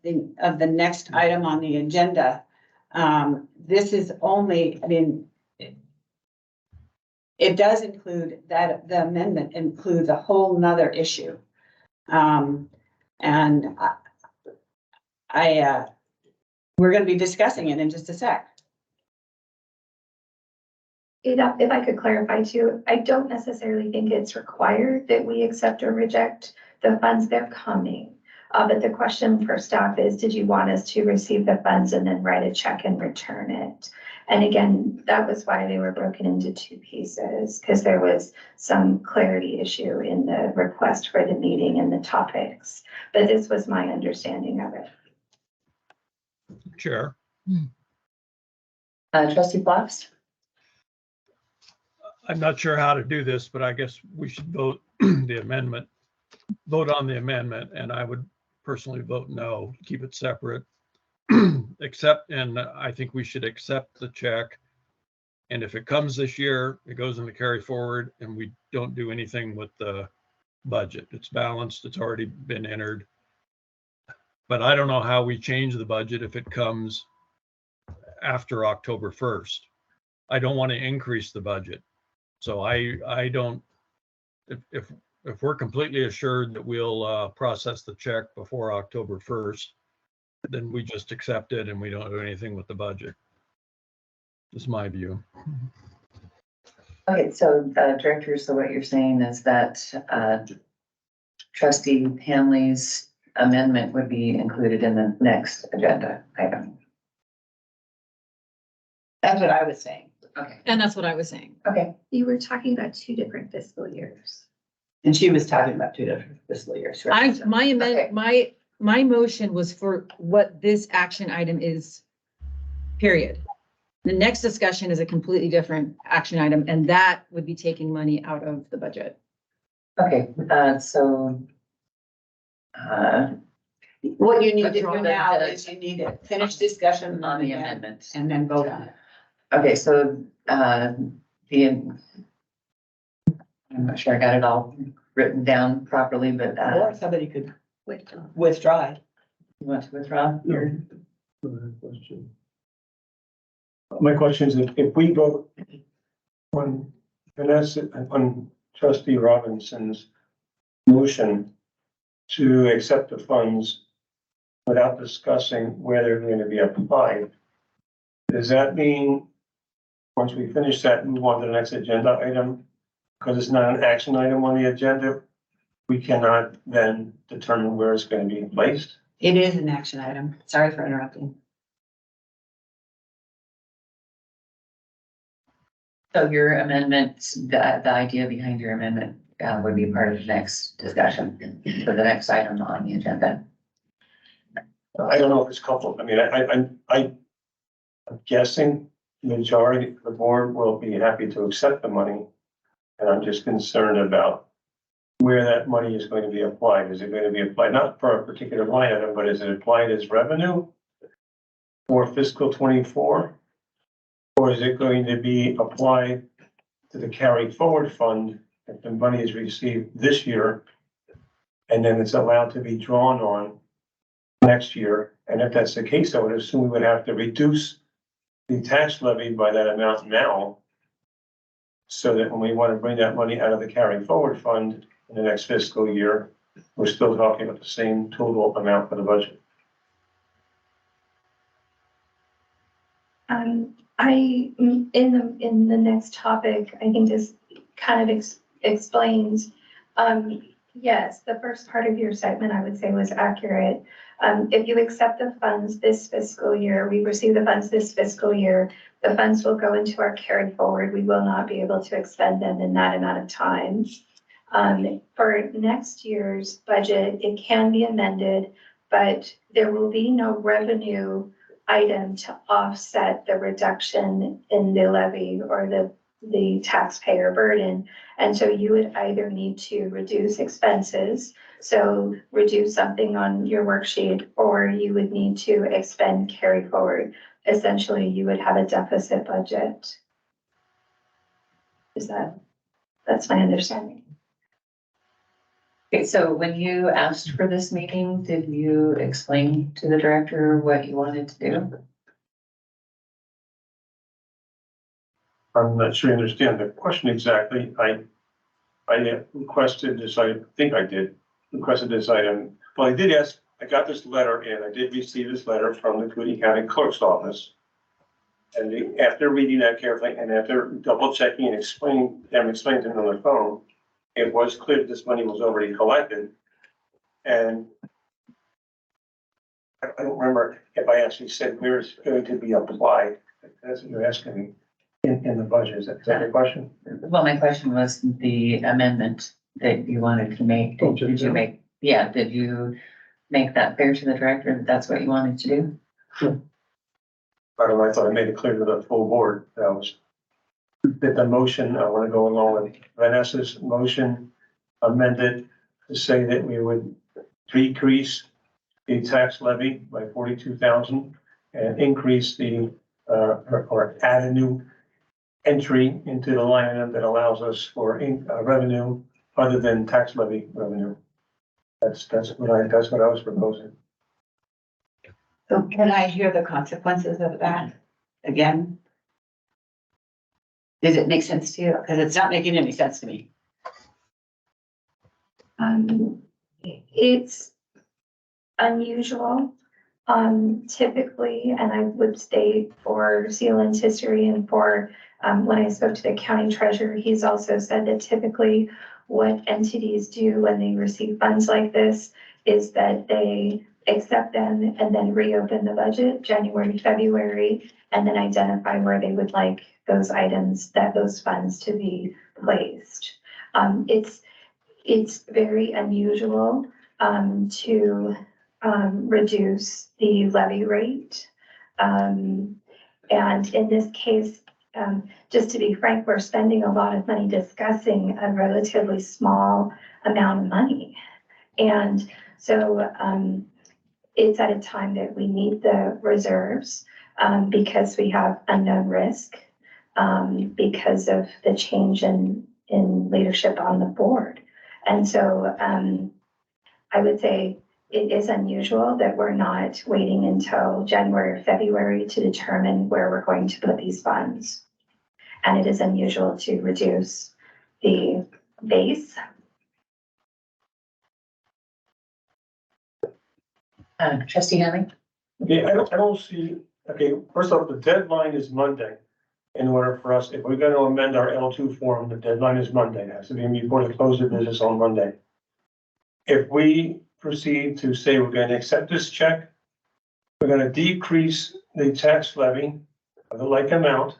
Speaker 3: the next item on the agenda. This is only, I mean, it does include that the amendment includes a whole nother issue. And we're going to be discussing it in just a sec.
Speaker 5: If I could clarify too, I don't necessarily think it's required that we accept or reject the funds. They're coming. But the question for staff is, did you want us to receive the funds and then write a check and return it? And again, that was why they were broken into two pieces, because there was some clarity issue in the request for the meeting and the topics. But this was my understanding of it.
Speaker 6: Chair,
Speaker 1: Trustee Fox?
Speaker 6: I'm not sure how to do this, but I guess we should vote the amendment, vote on the amendment, and I would personally vote no, keep it separate. Except, and I think we should accept the check. And if it comes this year, it goes into carry forward and we don't do anything with the budget. It's balanced, it's already been entered. But I don't know how we change the budget if it comes after October 1st. I don't want to increase the budget. So I don't, if we're completely assured that we'll process the check before October 1st, then we just accept it and we don't do anything with the budget. That's my view.
Speaker 1: Okay, so Director, so what you're saying is that Trustee Hanley's amendment would be included in the next agenda item.
Speaker 3: That's what I was saying.
Speaker 1: Okay,
Speaker 2: And that's what I was saying.
Speaker 1: okay.
Speaker 5: You were talking about two different fiscal years.
Speaker 3: And she was talking about 2 different fiscal years. right?
Speaker 1: Okay.
Speaker 2: My motion was for what this action item is, period. The next discussion is a completely different action item, and that would be taking money out of the budget.
Speaker 1: Okay, so
Speaker 3: What you need to
Speaker 1: Withdraw
Speaker 3: do
Speaker 1: the-
Speaker 3: now is you need to finish discussion
Speaker 1: on the amendment.
Speaker 3: and then vote on it.
Speaker 1: Okay, so I'm not sure I got it all written down properly, but
Speaker 3: Or somebody could
Speaker 5: With
Speaker 3: withdraw it.
Speaker 1: you want to withdraw your?
Speaker 4: My question is, if we vote on Vanessa, on Trustee Robinson's motion to accept the funds without discussing where they're going to be applied, does that mean, once we finish that, move on to the next agenda item? Because it's not an action item on the agenda, we cannot then determine where it's going to be placed?
Speaker 3: It is an action item. Sorry for interrupting.
Speaker 1: So your amendment, the idea behind your amendment would be part of the next discussion for the next item on the agenda.
Speaker 4: I don't know if it's coupled. I mean, I'm guessing the majority of the board will be happy to accept the money. And I'm just concerned about where that money is going to be applied. Is it going to be applied, not for a particular line item, but is it applied as revenue for fiscal 24? Or is it going to be applied to the carry forward fund if the money is received this year? And then it's allowed to be drawn on next year. And if that's the case, I would assume we would have to reduce the tax levy by that amount now, so that when we want to bring that money out of the carry forward fund in the next fiscal year, we're still talking about the same total amount for the budget.
Speaker 5: In the next topic, I think this kind of explains, yes, the first part of your segment, I would say, was accurate. If you accept the funds this fiscal year, we receive the funds this fiscal year, the funds will go into our carry forward. We will not be able to expend them in that amount of time. For next year's budget, it can be amended, but there will be no revenue item to offset the reduction in the levy or the taxpayer burden. And so you would either need to reduce expenses, so reduce something on your worksheet, or you would need to expend carry forward. Essentially, you would have a deficit budget. That's my understanding.
Speaker 1: Okay, so when you asked for this meeting, did you explain to the director what you wanted to do?
Speaker 4: I'm not sure I understand the question exactly. I requested this, I think I did, requested this item. Well, I did ask, I got this letter in, I did receive this letter from the Cooney County Clerk's office. And after reading that carefully and after double checking and explaining to them on the phone, it was clear that this money was already collected. And I don't remember if I actually said where it's going to be applied. That's what you're asking me in the budget. Is that your question?
Speaker 1: Well, my question was the amendment that you wanted to make.
Speaker 4: Oh,
Speaker 1: Did you make, yeah, did you make that fair to the director that that's what you wanted to do?
Speaker 4: I don't know, I thought I made it clear to the full board that the motion, I want to go along with Vanessa's motion amended to say that we would decrease the tax levy by 42,000 and increase the, or add a new entry into the line item that allows us for revenue other than tax levy revenue. That's what I was proposing.
Speaker 3: So can I hear the consequences of that again? Does it make sense to you? Because it's not making any sense to me.
Speaker 5: It's unusual. Typically, and I would state for Zealand's history and for, when I spoke to the county treasurer, he's also said that typically what entities do when they receive funds like this is that they accept them and then reopen the budget January, February, and then identify where they would like those items, those funds to be placed. It's very unusual to reduce the levy rate. And in this case, just to be frank, we're spending a lot of money discussing a relatively small amount of money. And so it's at a time that we need the reserves because we have unknown risk because of the change in leadership on the board. And so I would say it is unusual that we're not waiting until January or February to determine where we're going to put these funds. And it is unusual to reduce the base.
Speaker 1: Trustee Henley?
Speaker 4: Yeah, I don't see, okay, first off, the deadline is Monday. In order for us, if we're going to amend our L2 form, the deadline is Monday. It has to be before the close of business on Monday. If we proceed to say we're going to accept this check, we're going to decrease the tax levy of the like amount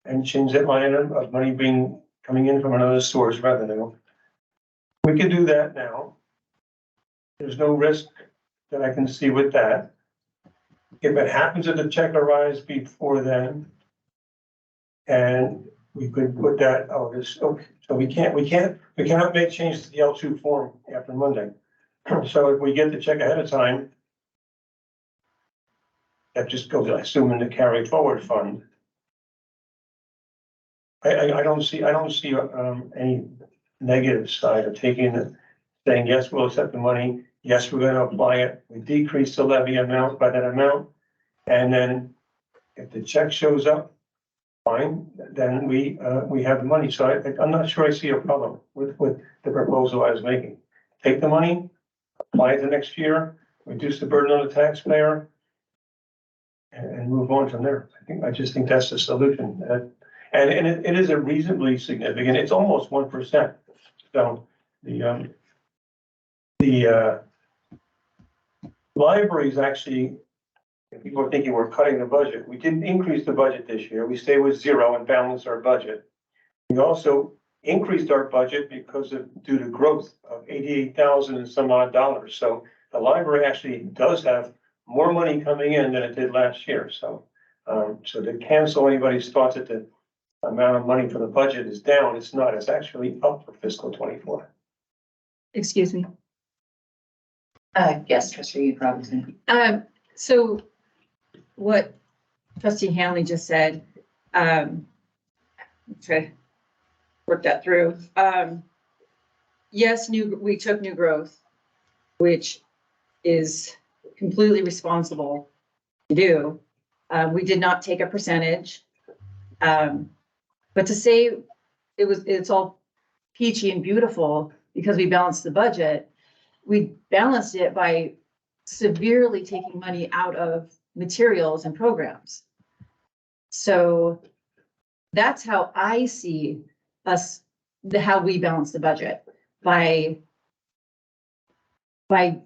Speaker 4: and change that line item of money coming in from another source revenue. We can do that now. There's no risk that I can see with that. If it happens that the check arrives before then, and we could put that, so we cannot make changes to the L2 form after Monday. So if we get the check ahead of time, that just goes, I assume, in the carry forward fund. I don't see any negative side of taking it, saying, yes, we'll accept the money. Yes, we're going to apply it. We decrease the levy amount by that amount. And then if the check shows up, fine, then we have the money. So I'm not sure I see a problem with the proposal I was making. Take the money, apply it the next year, reduce the burden on the taxpayer, and move on from there. I just think that's the solution. And it is a reasonably significant, it's almost 1%. So the library is actually, if people are thinking we're cutting the budget, we didn't increase the budget this year. We stay with zero and balance our budget. We also increased our budget due to growth of 88,000 and some odd dollars. So the library actually does have more money coming in than it did last year. So to cancel anybody's thoughts that the amount of money for the budget is down, it's not. It's actually up for fiscal 24.
Speaker 2: Excuse me.
Speaker 1: Yes, Trustee Robinson.
Speaker 2: So what Trustee Hanley just said, try to work that through. Yes, we took new growth, which is completely responsible to do. We did not take a percentage. But to say it's all peachy and beautiful because we balanced the budget, we balanced it by severely taking money out of materials and programs. So that's how I see us, how we balance the budget by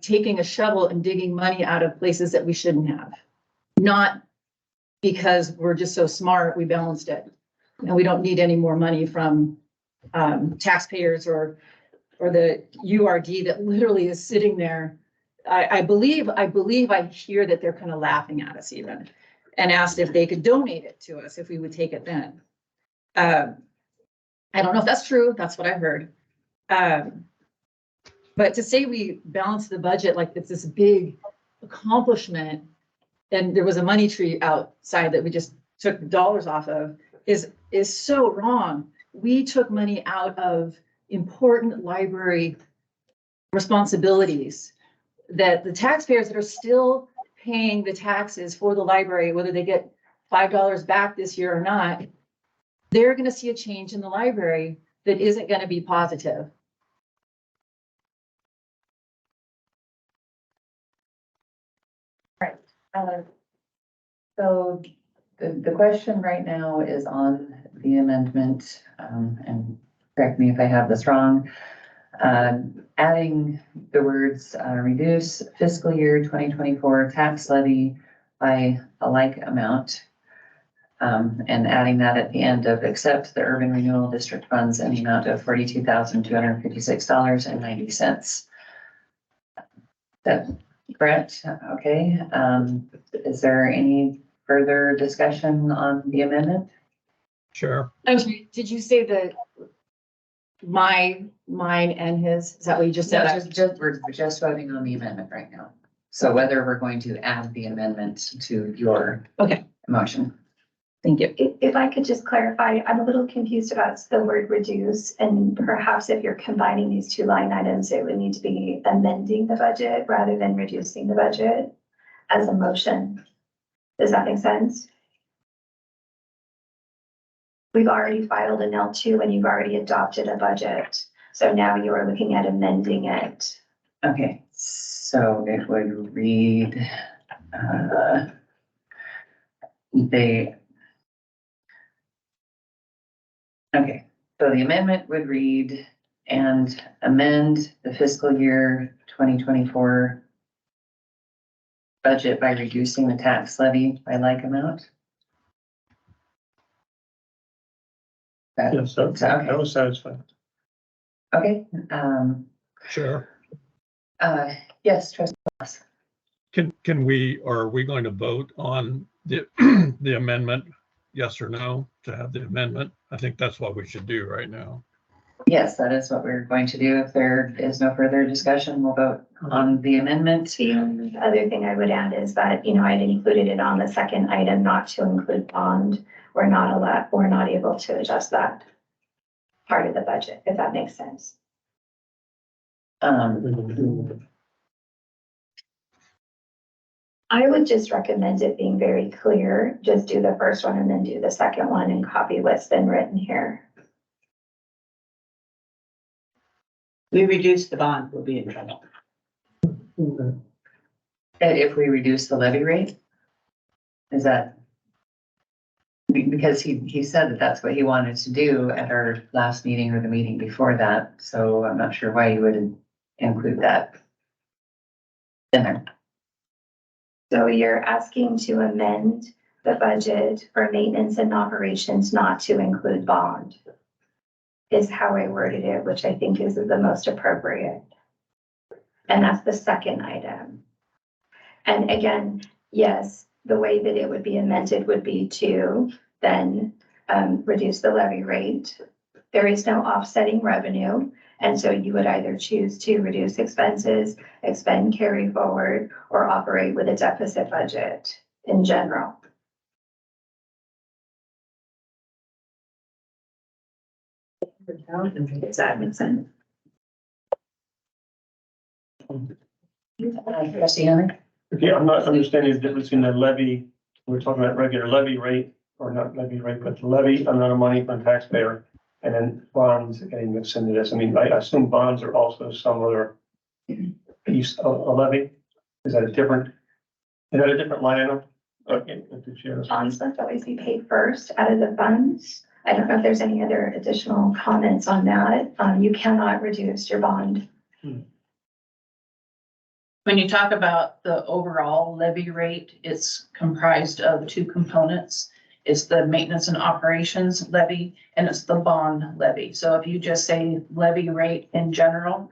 Speaker 2: taking a shovel and digging money out of places that we shouldn't have. Not because we're just so smart, we balanced it. And we don't need any more money from taxpayers or the URD that literally is sitting there. I believe I hear that they're kind of laughing at us even and asked if they could donate it to us if we would take it then. I don't know if that's true. That's what I heard. But to say we balance the budget like it's this big accomplishment and there was a money tree outside that we just took dollars off of is so wrong. We took money out of important library responsibilities that the taxpayers that are still paying the taxes for the library, whether they get $5 back this year or not, they're going to see a change in the library that isn't going to be positive.
Speaker 1: So the question right now is on the amendment, and correct me if I have this wrong. Adding the words, reduce fiscal year 2024 tax levy by a like amount. And adding that at the end of accept the urban renewal district funds in the amount of $42,256.90. That correct? Okay. Is there any further discussion on the amendment?
Speaker 6: Sure.
Speaker 2: I'm sorry, did you say that mine and his? Is that what you just
Speaker 1: No,
Speaker 2: said?
Speaker 1: we're just voting on the amendment right now. So whether we're going to add the amendment to your
Speaker 2: Okay.
Speaker 1: motion.
Speaker 2: Thank you.
Speaker 5: If I could just clarify, I'm a little confused about the word reduce, and perhaps if you're combining these two line items, it would need to be amending the budget rather than reducing the budget as a motion. Does that make sense? We've already filed an L2 and you've already adopted a budget. So now you are looking at amending it.
Speaker 1: Okay, so it would read, okay, so the amendment would read and amend the fiscal year 2024 budget by reducing the tax levy by like amount.
Speaker 4: Yes, that was satisfying.
Speaker 1: Okay,
Speaker 6: Sure.
Speaker 1: yes, trustee Ross.
Speaker 6: Can we, or are we going to vote on the, the amendment? Yes or no to have the amendment? I think that's what we should do right now.
Speaker 1: Yes, that is what we're going to do. If there is no further discussion, we'll vote on the amendment.
Speaker 5: The only other thing I would add is that, I'd included it on the second item, not to include bond. We're not able to adjust that part of the budget, if that makes sense. I would just recommend it being very clear. Just do the first one and then do the second one and copy what's been written here.
Speaker 3: We reduce the bond, we'll be in trouble.
Speaker 1: And if we reduce the levy rate, is that? Because he said that that's what he wanted to do at our last meeting or the meeting before that, so I'm not sure why you would include that in there.
Speaker 5: So you're asking to amend the budget for maintenance and operations not to include bond, is how I worded it, which I think is the most appropriate. And that's the second item. And again, yes, the way that it would be amended would be to then reduce the levy rate. There is no offsetting revenue. And so you would either choose to reduce expenses, expend carry forward, or operate with a deficit budget in general. Does that make sense?
Speaker 1: Trustee Henry?
Speaker 4: Okay, I'm not understanding the difference in the levy. We're talking about regular levy rate, or not levy rate, but the levy amount of money from taxpayer, and then bonds getting mixed into this. I mean, I assume bonds are also some other piece of a levy. Is that a different line item? Okay, if the chair is-
Speaker 5: bonds must always be paid first out of the funds. I don't know if there's any other additional comments on that. You cannot reduce your bond.
Speaker 7: When you talk about the overall levy rate, it's comprised of two components. It's the maintenance and operations levy and it's the bond levy. So if you just say levy rate in general,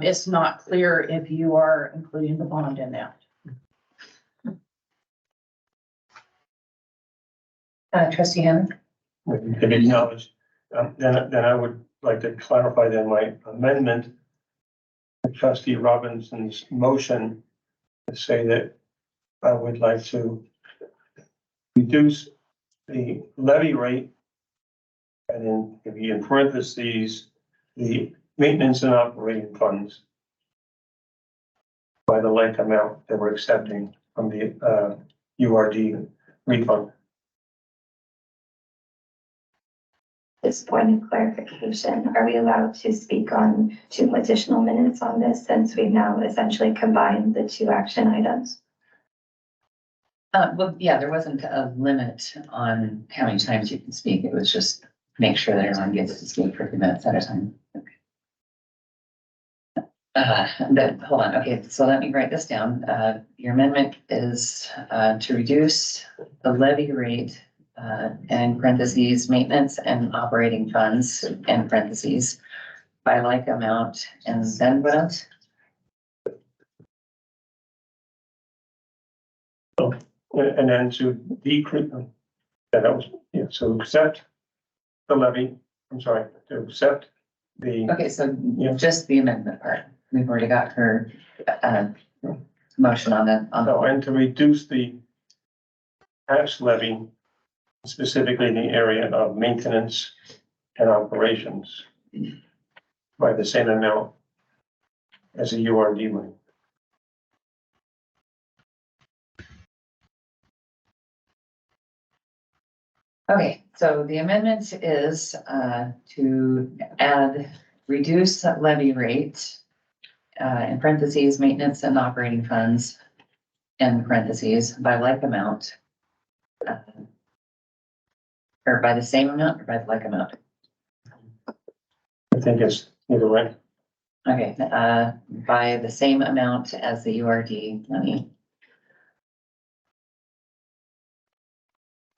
Speaker 7: it's not clear if you are including the bond in that.
Speaker 1: Trustee Hammond?
Speaker 4: To be acknowledged, then I would like to clarify then my amendment to trustee Robinson's motion to say that I would like to reduce the levy rate and then if you in parentheses, the maintenance and operating funds by the like amount that we're accepting from the URD refund.
Speaker 5: This point of clarification, are we allowed to speak on 2 additional minutes on this since we've now essentially combined the 2 action items?
Speaker 1: Well, yeah, there wasn't a limit on how many times you can speak. It was just make sure that everyone gets to speak for 2 minutes at a time. Then, hold on. Okay, so let me write this down. Your amendment is to reduce the levy rate in parentheses, maintenance and operating funds in parentheses by like amount, and then what else?
Speaker 4: And then to decrease, that was, yeah, so accept the levy, I'm sorry, to accept the,
Speaker 1: Okay, so
Speaker 4: Yeah.
Speaker 1: just the amendment part. We've already got her motion on that.
Speaker 4: and to reduce the tax levy, specifically in the area of maintenance and operations by the same amount as a URD money.
Speaker 1: Okay, so the amendment is to reduce levy rate in parentheses, maintenance and operating funds in parentheses by like amount. Or by the same amount or by the like amount?
Speaker 4: I think it's either way.
Speaker 1: Okay, by the same amount as the URD money.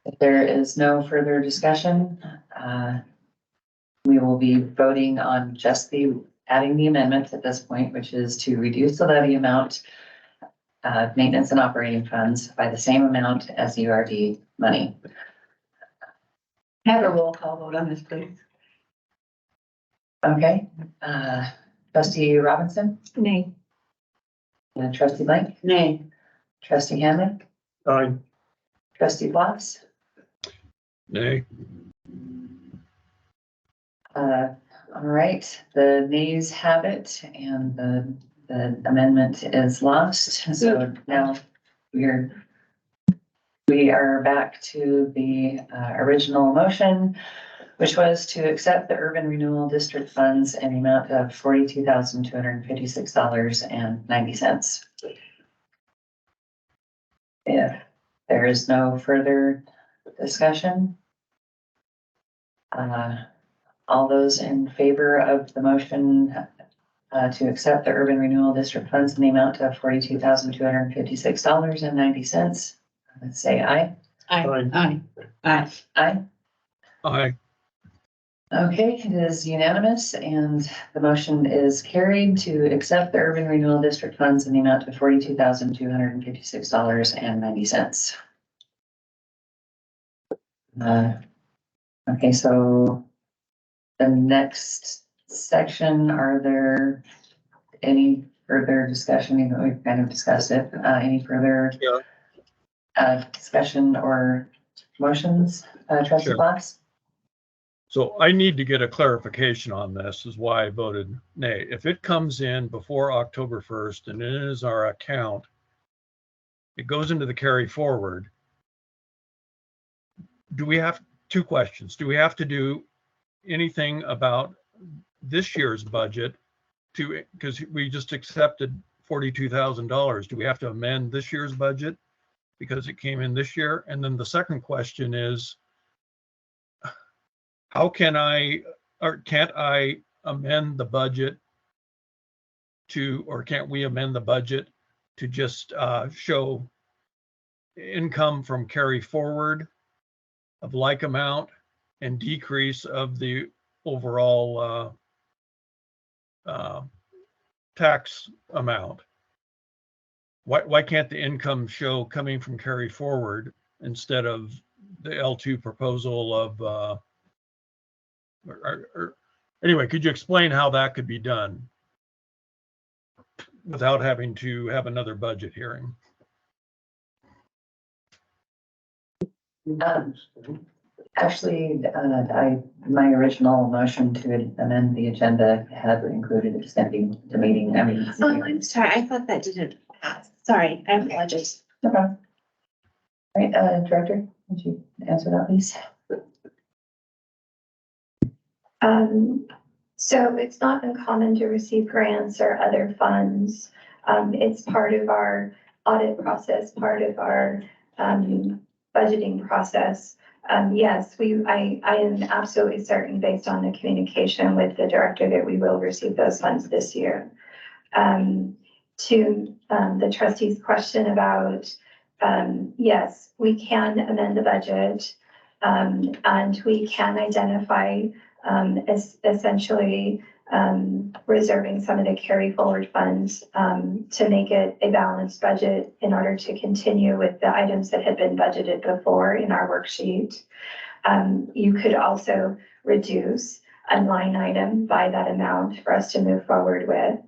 Speaker 1: If there is no further discussion, we will be voting on just adding the amendment at this point, which is to reduce the levy amount, maintenance and operating funds by the same amount as URD money.
Speaker 3: Have a roll call vote on this, please.
Speaker 1: Okay, trustee Robinson,
Speaker 2: Nay.
Speaker 1: and trustee Blank,
Speaker 3: Nay.
Speaker 1: trustee Hanley,
Speaker 4: Aye.
Speaker 1: trustee Blas.
Speaker 6: Nay.
Speaker 1: All right, the nays have it and the amendment is lost. So now we are back to the original motion, which was to accept the urban renewal district funds in the amount of $42,256.90. If there is no further discussion, all those in favor of the motion to accept the urban renewal district funds in the amount of $42,256.90, let's say aye.
Speaker 3: Aye. Aye.
Speaker 1: Aye.
Speaker 6: Aye.
Speaker 1: Okay, it is unanimous and the motion is carried to accept the urban renewal district funds in the amount of $42,256.90. Okay, so the next section, are there any further discussion? Even though we've kind of discussed it, any further discussion or motions, trustee
Speaker 6: Sure.
Speaker 1: Blas?
Speaker 6: So I need to get a clarification on this, is why I voted nay. If it comes in before October 1st and it is our account, it goes into the carry forward. Do we have, 2 questions. Do we have to do anything about this year's budget because we just accepted $42,000. Do we have to amend this year's budget because it came in this year? And then the second question is, how can I, or can't I amend the budget to, or can't we amend the budget to just show income from carry forward of like amount and decrease of the overall tax amount? Why can't the income show coming from carry forward instead of the L2 proposal of, anyway, could you explain how that could be done without having to have another budget hearing?
Speaker 1: Actually, my original motion to amend the agenda had included extending the meeting. I mean.
Speaker 8: Oh, I'm sorry. I thought that didn't pass. Sorry, I apologize.
Speaker 1: No problem. All right, Director, would you answer that, please?
Speaker 5: So it's not uncommon to receive grants or other funds. It's part of our audit process, part of our budgeting process. Yes, I am absolutely certain, based on the communication with the director, that we will receive those funds this year. To the trustee's question about, yes, we can amend the budget, and we can identify essentially reserving some of the carry forward funds to make it a balanced budget in order to continue with the items that had been budgeted before in our worksheet. You could also reduce a line item by that amount for us to move forward with.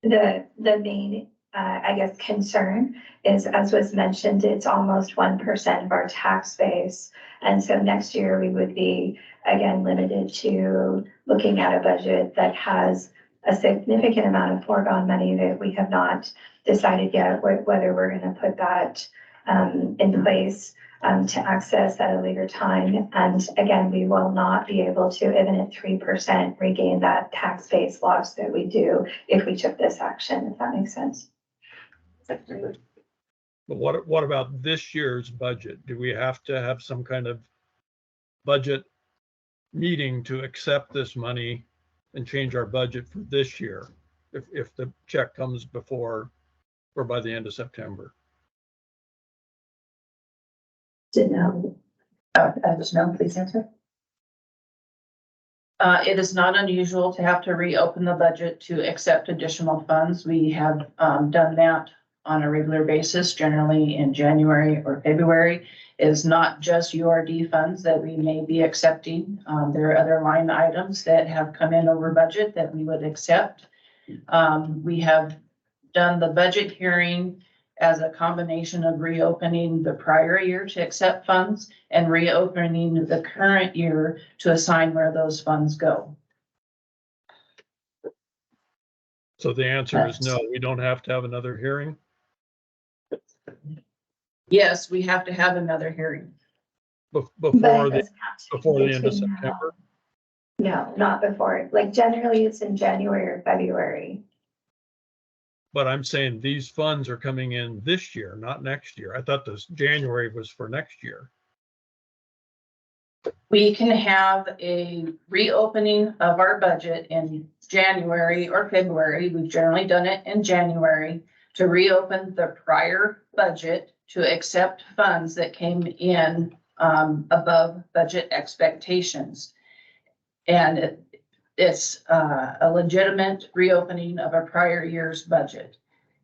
Speaker 5: The main, I guess, concern is, as was mentioned, it's almost 1% of our tax base. And so next year we would be, again, limited to looking at a budget that has a significant amount of foregone money that we have not decided yet whether we're going to put that in place to access at a later time. And again, we will not be able to, even at 3%, regain that tax base loss that we do if we took this action, if that makes sense.
Speaker 6: But what about this year's budget? Do we have to have some kind of budget meeting to accept this money and change our budget for this year if the check comes before or by the end of September?
Speaker 1: No, please answer.
Speaker 7: It is not unusual to have to reopen the budget to accept additional funds. We have done that on a regular basis, generally in January or February. It is not just URD funds that we may be accepting. There are other line items that have come in over budget that we would accept. We have done the budget hearing as a combination of reopening the prior year to accept funds and reopening the current year to assign where those funds go.
Speaker 6: So the answer is no, we don't have to have another hearing?
Speaker 7: Yes, we have to have another hearing.
Speaker 6: Before
Speaker 5: But
Speaker 6: the
Speaker 5: it doesn't have to be
Speaker 6: before the end of
Speaker 5: between now.
Speaker 6: September?
Speaker 5: No, not before. Like generally it's in January or February.
Speaker 6: But I'm saying these funds are coming in this year, not next year. I thought this January was for next year.
Speaker 7: We can have a reopening of our budget in January or February. We've generally done it in January to reopen the prior budget to accept funds that came in above budget expectations. And it's a legitimate reopening of a prior year's budget.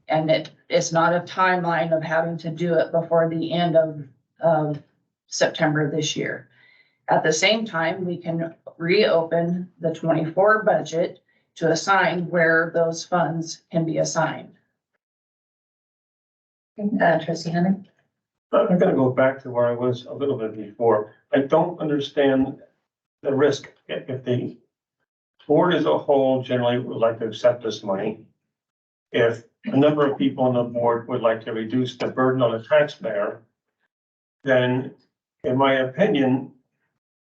Speaker 7: And it's not a timeline of having to do it before the end of September this year. At the same time, we can reopen the 24 budget to assign where those funds can be assigned.
Speaker 1: Trustee Henry?
Speaker 4: I'm gonna go back to where I was a little bit before. I don't understand the risk. If the board as a whole generally would like to accept this money, if a number of people on the board would like to reduce the burden on the taxpayer, then in my opinion,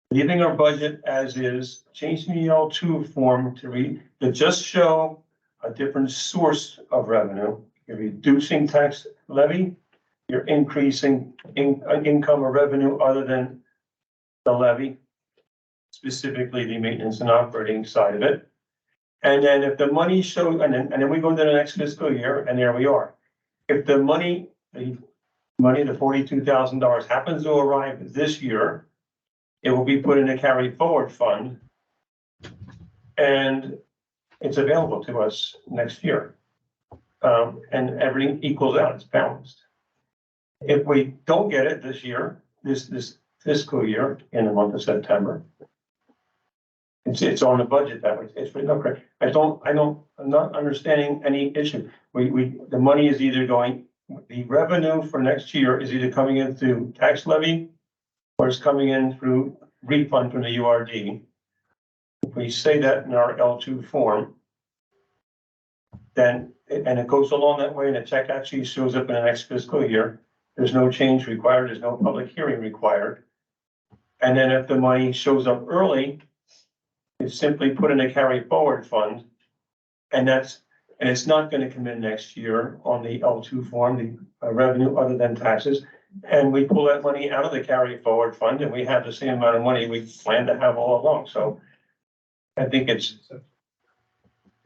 Speaker 4: leaving our budget as is, changing the L2 form to just show a different source of revenue, you're reducing tax levy you're increasing income or revenue other than the levy, specifically the maintenance and operating side of it. And then if the money shows, and then we go into the next fiscal year, and there we are. If the money, the $42,000 happens to arrive this year, it will be put in a carry forward fund. And it's available to us next year. And everything equals out, it's balanced. If we don't get it this year, this fiscal year, in the month of September, it's on the budget that way, it's written up correct. I'm not understanding any issue. The money is either going, the revenue for next year is either coming in through tax levy or it's coming in through refund from the URD. If we say that in our L2 form, then, and it goes along that way and the check actually shows up in the next fiscal year, there's no change required, there's no public hearing required. And then if the money shows up early, it's simply put in a carry forward fund. And it's not going to come in next year on the L2 form, the revenue other than taxes. And we pull that money out of the carry forward fund and we have the same amount of money we plan to have all along. So I think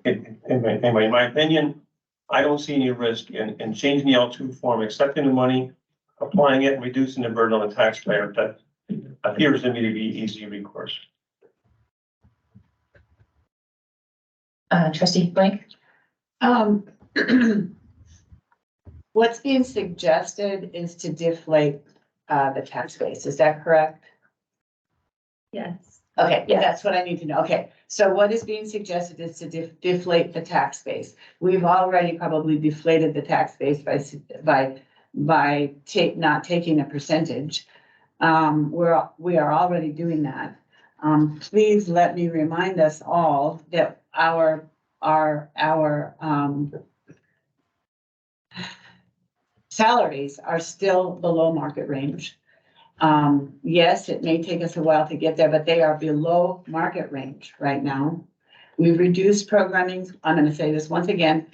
Speaker 4: anyway, in my opinion, I don't see any risk in changing the L2 form, accepting the money, applying it and reducing the burden on the taxpayer. That appears to me to be easy recourse.
Speaker 7: Trustee Blank?
Speaker 3: What's being suggested is to deflate the tax base, is that correct?
Speaker 5: Yes.
Speaker 3: Okay,
Speaker 5: Yes.
Speaker 3: that's what I need to know. Okay, so what is being suggested is to deflate the tax base. We've already probably deflated the tax base by not taking a percentage. We are already doing that. Please let me remind us all that our salaries are still below market range. Yes, it may take us a while to get there, but they are below market range right now. We've reduced programming, I'm gonna say this once again,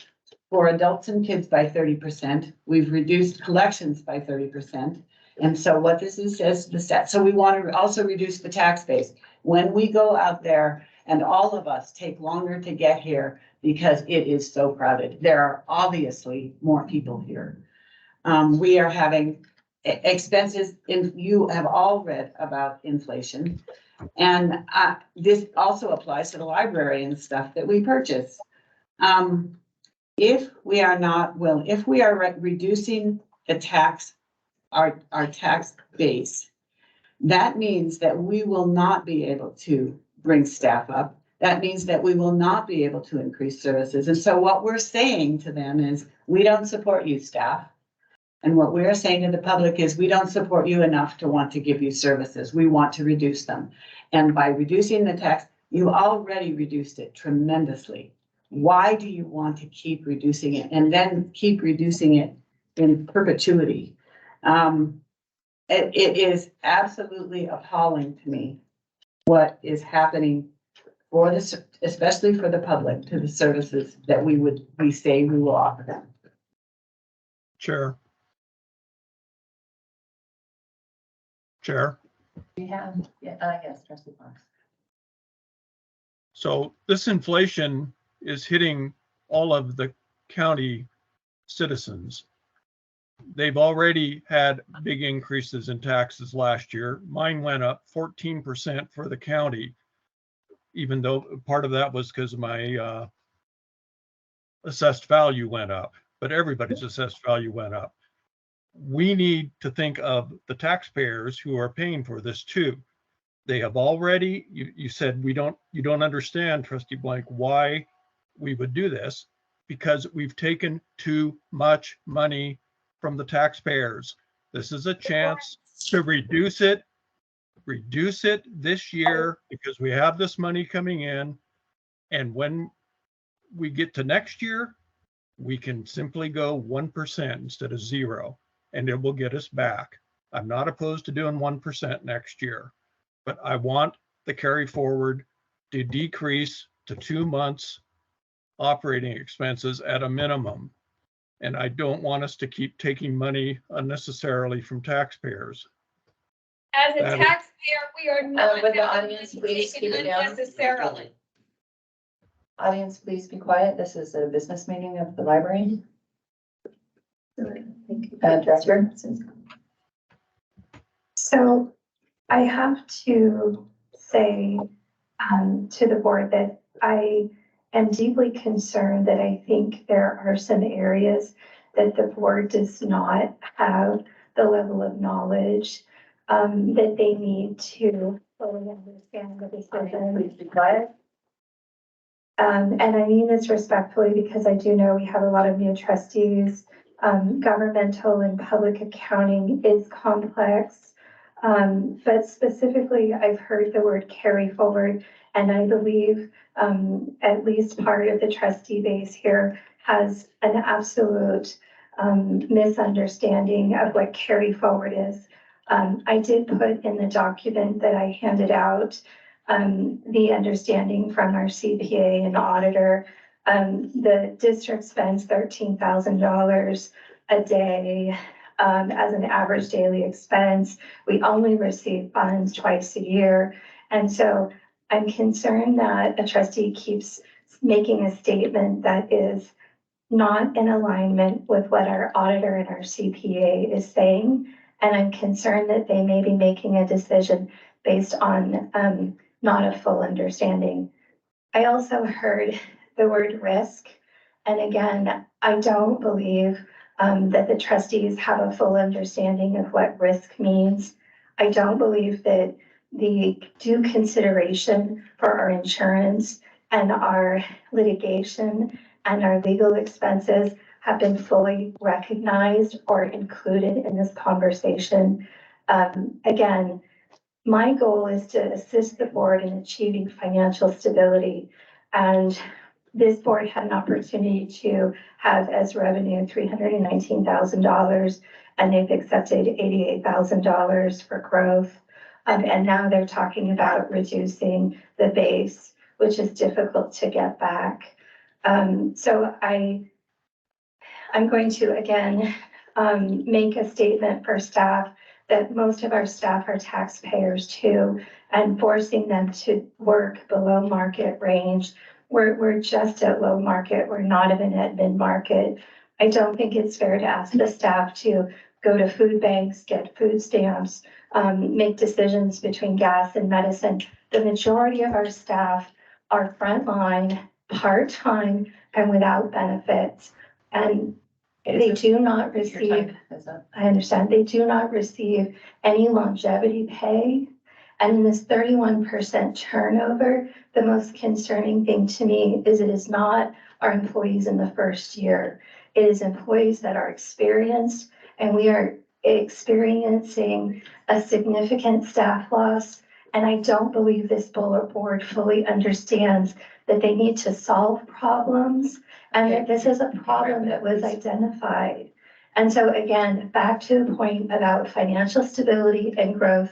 Speaker 3: for adults and kids by 30%. We've reduced collections by 30%. And so what this is says the stat, so we want to also reduce the tax base. When we go out there and all of us take longer to get here because it is so crowded, there are obviously more people here. We are having expenses, you have all read about inflation. And this also applies to the library and stuff that we purchase. If we are reducing the tax, our tax base, that means that we will not be able to bring staff up. That means that we will not be able to increase services. And so what we're saying to them is, we don't support you, staff. And what we're saying to the public is, we don't support you enough to want to give you services. We want to reduce them. And by reducing the tax, you already reduced it tremendously. Why do you want to keep reducing it and then keep reducing it in perpetuity? It is absolutely appalling to me what is happening for this, especially for the public, to the services that we say we will offer them.
Speaker 6: Chair.
Speaker 1: Yes, Trustee Fox.
Speaker 6: So this inflation is hitting all of the county citizens. They've already had big increases in taxes last year. Mine went up 14% for the county, even though part of that was because my assessed value went up, but everybody's assessed value went up. We need to think of the taxpayers who are paying for this too. They have already, you said you don't understand, Trustee Blank, why we would do this, because we've taken too much money from the taxpayers. This is a chance to reduce it this year because we have this money coming in. And when we get to next year, we can simply go 1% instead of 0, and it will get us back. I'm not opposed to doing 1% next year, but I want the carry forward to decrease to 2 months operating expenses at a minimum. And I don't want us to keep taking money unnecessarily from taxpayers.
Speaker 9: As a
Speaker 6: That is-
Speaker 9: taxpayer, we are not
Speaker 1: would the
Speaker 9: having
Speaker 1: audience
Speaker 9: money
Speaker 1: please
Speaker 9: taken
Speaker 1: keep it down?
Speaker 9: unnecessarily.
Speaker 1: Audience, please be quiet. This is a business meeting of the library. Director?
Speaker 5: So I have to say to the board that I am deeply concerned that I think there are some areas that the board does not have the level of knowledge that they need to fully understand the decision.
Speaker 1: Please be quiet.
Speaker 5: And I mean this respectfully because I do know we have a lot of new trustees. Governmental and public accounting is complex. But specifically, I've heard the word carry forward, and I believe at least part of the trustee base here has an absolute misunderstanding of what carry forward is. I did put in the document that I handed out the understanding from our CPA and auditor. The district spends $13,000 a day as an average daily expense. We only receive funds twice a year. And so I'm concerned that a trustee keeps making a statement that is not in alignment with what our auditor and our CPA is saying. And I'm concerned that they may be making a decision based on not a full understanding. I also heard the word risk. And again, I don't believe that the trustees have a full understanding of what risk means. I don't believe that the due consideration for our insurance and our litigation and our legal expenses have been fully recognized or included in this conversation. Again, my goal is to assist the board in achieving financial stability. And this board had an opportunity to have as revenue $319,000, and they've accepted $88,000 for growth. And now they're talking about reducing the base, which is difficult to get back. So I'm going to again make a statement for staff that most of our staff are taxpayers too, and forcing them to work below market range. We're just at low market. We're not even at mid market. I don't think it's fair to ask the staff to go to food banks, get food stamps, make decisions between gas and medicine. The majority of our staff are frontline, part-time, and without benefits. And they do not
Speaker 1: Your
Speaker 5: receive,
Speaker 1: time is up.
Speaker 5: I understand, they do not receive any longevity pay. And in this 31% turnover, the most concerning thing to me is it is not our employees in the first year. It is employees that are experienced, and we are experiencing a significant staff loss. And I don't believe this board fully understands that they need to solve problems and that this is a problem that was identified. And so again, back to the point about financial stability and growth,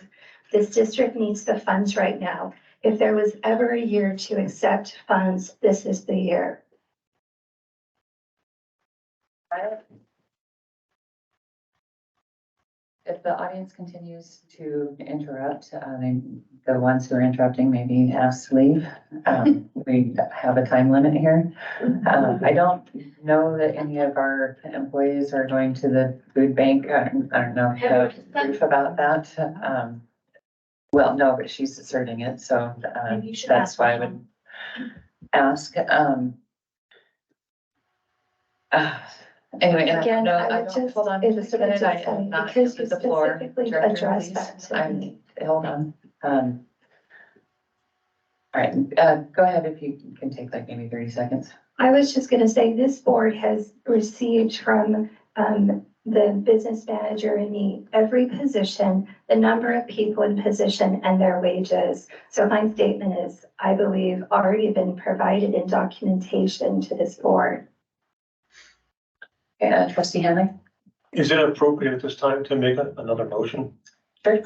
Speaker 5: this district needs the funds right now. If there was ever a year to accept funds, this is the year.
Speaker 1: If the audience continues to interrupt, the ones who are interrupting may be asked to leave. We have a time limit here. I don't know that any of our employees are going to the food bank. I don't know if you have proof about that. Well, no, but she's asserting it, so
Speaker 8: Maybe you should
Speaker 1: that's
Speaker 8: ask
Speaker 1: why I
Speaker 8: them.
Speaker 1: would ask. Anyway,
Speaker 5: Again,
Speaker 1: no,
Speaker 5: I
Speaker 1: I
Speaker 5: would
Speaker 1: don't,
Speaker 5: just-
Speaker 1: hold on
Speaker 5: if
Speaker 1: just
Speaker 5: I
Speaker 1: a
Speaker 5: could
Speaker 1: minute, I
Speaker 5: just say,
Speaker 1: am not
Speaker 5: because
Speaker 1: to
Speaker 5: you
Speaker 1: the floor.
Speaker 5: specifically
Speaker 1: Director,
Speaker 5: addressed
Speaker 1: please.
Speaker 5: that to me.
Speaker 1: Hold on. All right, go ahead if you can take like maybe 30 seconds.
Speaker 5: I was just gonna say, this board has received from the business manager in every position, the number of people in position and their wages. So my statement is, I believe, already been provided in documentation to this board.
Speaker 1: Trustee Henley?
Speaker 4: Is it appropriate at this time to make another motion?
Speaker 1: Sure.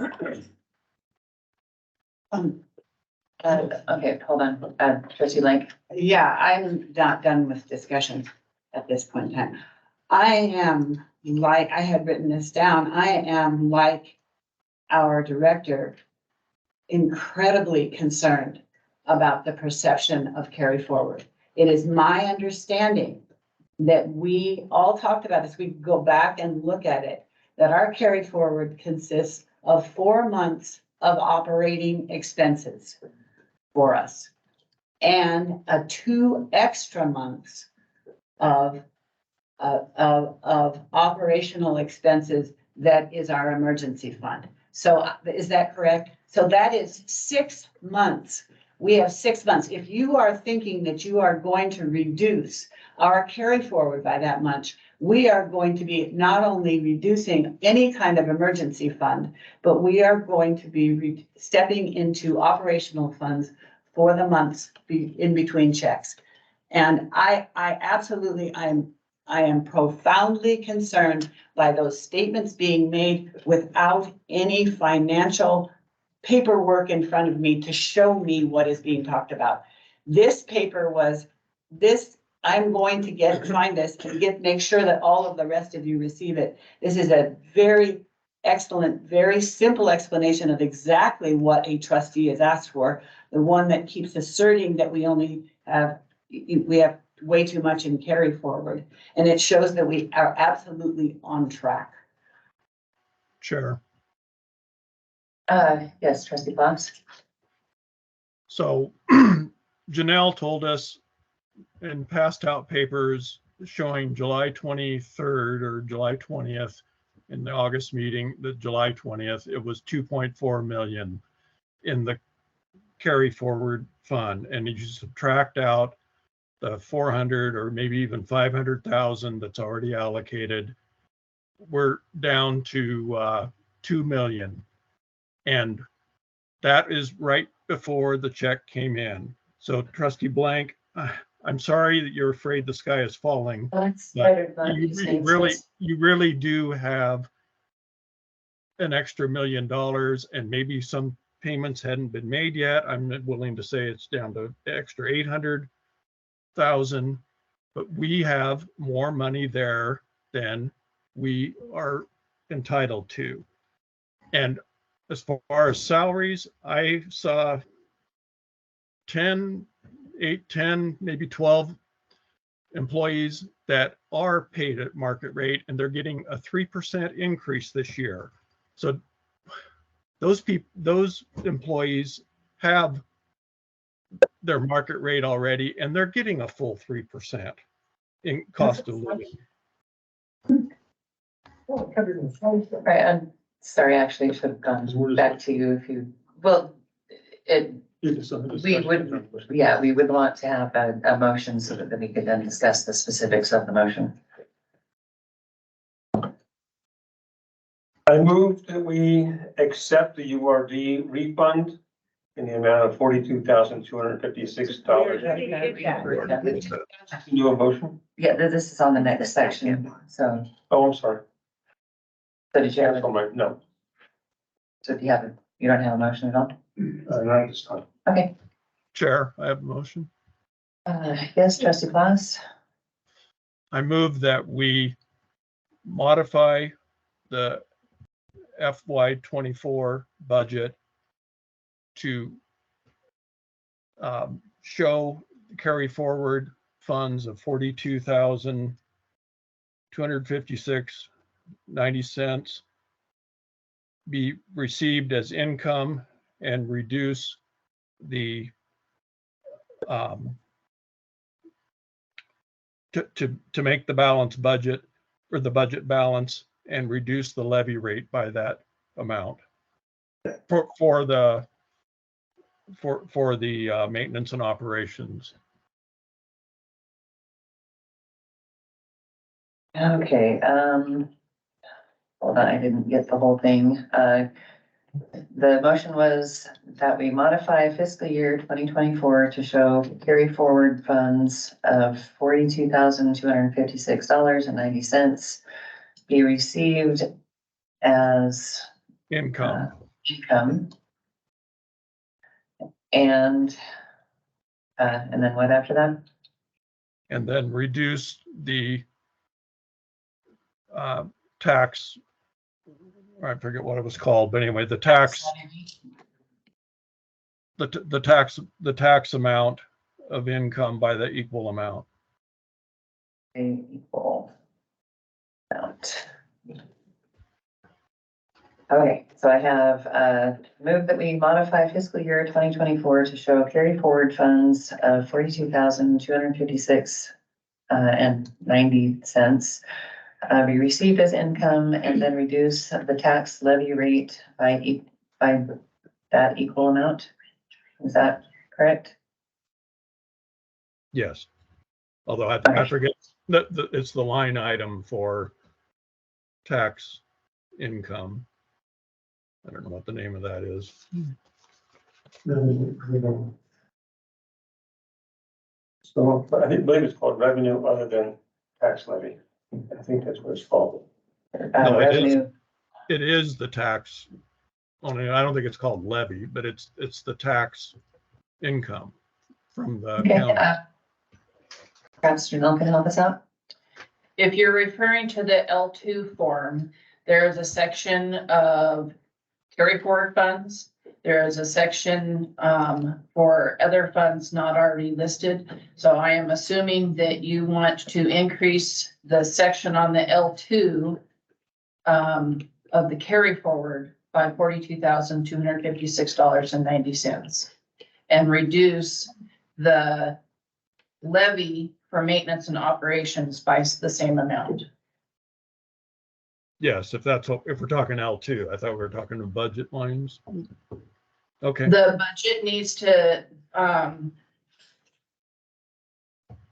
Speaker 1: Okay, hold on. Trustee Lang?
Speaker 3: Yeah, I'm not done with discussions at this point in time. I am like, I had written this down, I am like our director, incredibly concerned about the perception of carry forward. It is my understanding that we all talked about as we go back and look at it, that our carry forward consists of 4 months of operating expenses for us and 2 extra months of operational expenses. That is our emergency fund. So is that correct? So that is 6 months. We have 6 months. If you are thinking that you are going to reduce our carry forward by that much, we are going to be not only reducing any kind of emergency fund, but we are going to be stepping into operational funds for the months in between checks. And I absolutely, I am profoundly concerned by those statements being made without any financial paperwork in front of me to show me what is being talked about. This paper was this, I'm going to find this and make sure that all of the rest of you receive it. This is a very excellent, very simple explanation of exactly what a trustee is asked for. The one that keeps asserting that we have way too much in carry forward. And it shows that we are absolutely on track.
Speaker 6: Chair.
Speaker 1: Yes, trustee Fox.
Speaker 6: So Janelle told us and passed out papers showing July 23rd or July 20th in the August meeting, the July 20th, it was 2.4 million in the carry forward fund. And you subtract out the 400 or maybe even 500,000 that's already allocated, we're down to 2 million. And that is right before the check came in. So Trustee Blank, I'm sorry that you're afraid the sky is falling. You really do have an extra $1 million, and maybe some payments hadn't been made yet. I'm willing to say it's down to extra 800,000, but we have more money there than we are entitled to. And as far as salaries, I saw 10, maybe 12 employees that are paid at market rate, and they're getting a 3% increase this year. So those employees have their market rate already, and they're getting a full 3% in cost of living.
Speaker 1: Right, I'm sorry, actually, it should have gone back to you if you, well, we would want to have a motion so that we could then discuss the specifics of the motion.
Speaker 4: I move that we accept the URD refund in the amount of $42,256. Do a motion?
Speaker 1: Yeah, this is on the next section, so.
Speaker 4: Oh, I'm sorry.
Speaker 1: So did you have,
Speaker 4: No,
Speaker 1: so do you don't have a motion at all?
Speaker 4: not at this time.
Speaker 1: Okay.
Speaker 6: Chair, I have a motion.
Speaker 1: Yes, trustee Claus.
Speaker 6: I move that we modify the FY24 budget to show carry forward funds of $42,256.90 be received as income and reduce the to make the balance budget or the budget balance and reduce the levy rate by that amount for the maintenance and operations.
Speaker 1: Okay, hold on, I didn't get the whole thing. The motion was that we modify fiscal year 2024 to show carry forward funds of $42,256.90 be received as
Speaker 6: Income.
Speaker 1: income. And then what after that?
Speaker 6: And then reduce the tax, I forget what it was called, but anyway, the tax, the tax amount of income by the equal amount.
Speaker 1: A equal amount. Okay, so I have moved that we modify fiscal year 2024 to show carry forward funds of 42,256 and 90 cents be received as income and then reduce the tax levy rate by that equal amount. Is that correct?
Speaker 6: Yes. Although I forget that it's the line item for tax income. I don't know what the name of that is.
Speaker 4: So I believe it's called revenue other than tax levy. I think that's what it's called.
Speaker 6: No, it is.
Speaker 1: Revenue.
Speaker 6: It is the tax. Only I don't think it's called levy, but it's the tax income from the
Speaker 1: Okay,
Speaker 6: county.
Speaker 1: perhaps Janelle can help us out.
Speaker 7: If you're referring to the L2 form, there is a section of carry forward funds. There is a section for other funds not already listed. So I am assuming that you want to increase the section on the L2 of the carry forward by $42,256.90 and reduce the levy for maintenance and operations by the same amount.
Speaker 6: Yes, if we're talking L2, I thought we were talking to budget lines. Okay,
Speaker 7: The budget needs to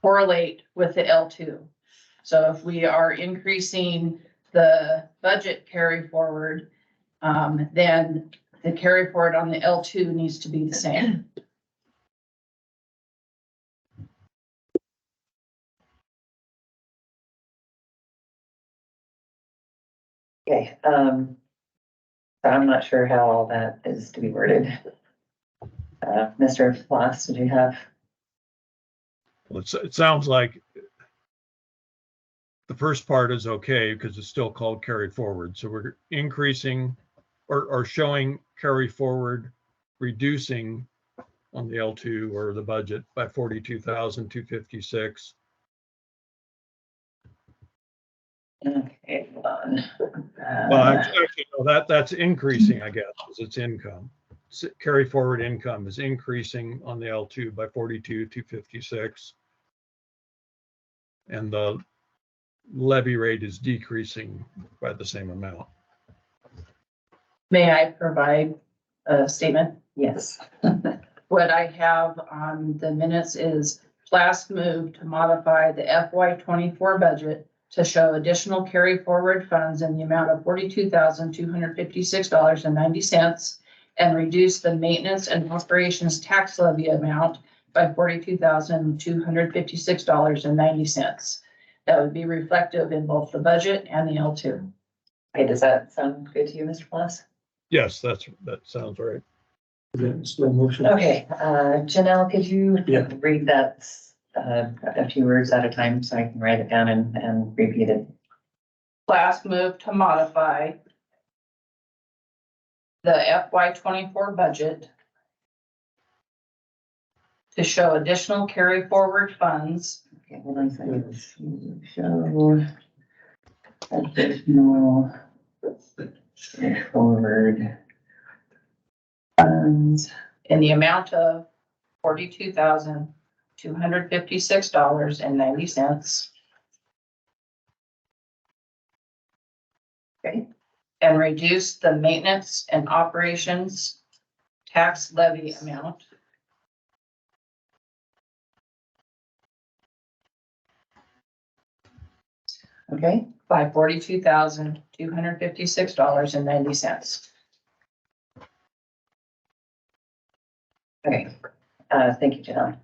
Speaker 7: correlate with the L2. So if we are increasing the budget carry forward, then the carry forward on the L2 needs to be the same.
Speaker 1: Okay, so I'm not sure how all that is to be worded. Mr. Floss, did you have?
Speaker 6: well, it sounds like the first part is okay because it's still called carry forward. So we're increasing or showing carry forward, reducing on the L2 or the budget by 42,256.
Speaker 1: Okay, hold on.
Speaker 6: Well, actually, no, that's increasing, I guess, because it's income. Carry forward income is increasing on the L2 by 42,256. And the levy rate is decreasing by the same amount.
Speaker 7: May I provide a statement?
Speaker 1: Yes.
Speaker 7: What I have on the minutes is last move to modify the FY24 budget to show additional carry forward funds in the amount of $42,256.90 and reduce the maintenance and operations tax levy amount by $42,256.90. That would be reflective in both the budget and the L2.
Speaker 1: Okay, does that sound good to you, Mr. Floss?
Speaker 6: Yes, that sounds right.
Speaker 1: Okay, Janelle, could you read that a few words at a time so I can write it down and repeat it?
Speaker 7: Last move to modify the FY24 budget to show additional carry forward funds.
Speaker 1: Okay, hold on a second. Show additional carry forward funds
Speaker 7: In the amount of $42,256.90.
Speaker 1: Okay.
Speaker 7: And reduce the maintenance and operations tax levy amount
Speaker 1: Okay,
Speaker 7: by $42,256.90.
Speaker 1: okay. Thank you, Janelle.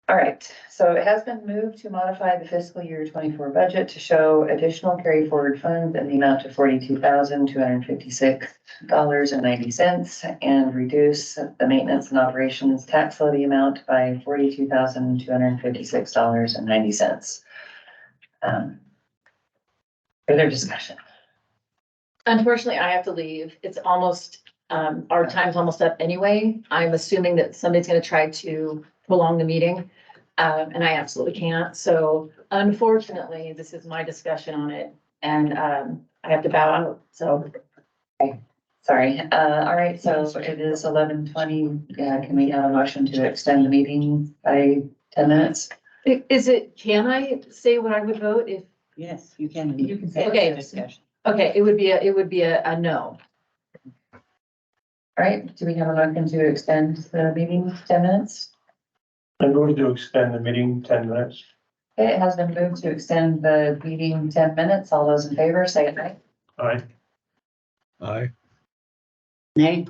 Speaker 1: All right, so it has been moved to modify the fiscal year 24 budget to show additional carry forward funds in the amount of $42,256.90 and reduce the maintenance and operations tax levy amount by $42,256.90. Further discussion.
Speaker 2: Unfortunately, I have to leave. It's almost, our time's almost up anyway. I'm assuming that somebody's gonna try to prolong the meeting. And I absolutely can't. So unfortunately, this is my discussion on it and, I have to bow out. So
Speaker 1: Sorry, all right, so it is 11:20. Can we have a motion to extend the meeting by 10 minutes?
Speaker 2: is it, can I say what I would vote if,
Speaker 3: Yes, you can.
Speaker 1: You can say
Speaker 2: Okay.
Speaker 1: discussion.
Speaker 2: okay, it would be a no.
Speaker 1: All right, do we have a motion to extend the meeting 10 minutes?
Speaker 4: I'm going to extend the meeting 10 minutes.
Speaker 1: Okay, it has been moved to extend the meeting 10 minutes. All those in favor, say aye.
Speaker 4: Aye.
Speaker 6: Aye.
Speaker 3: Nay.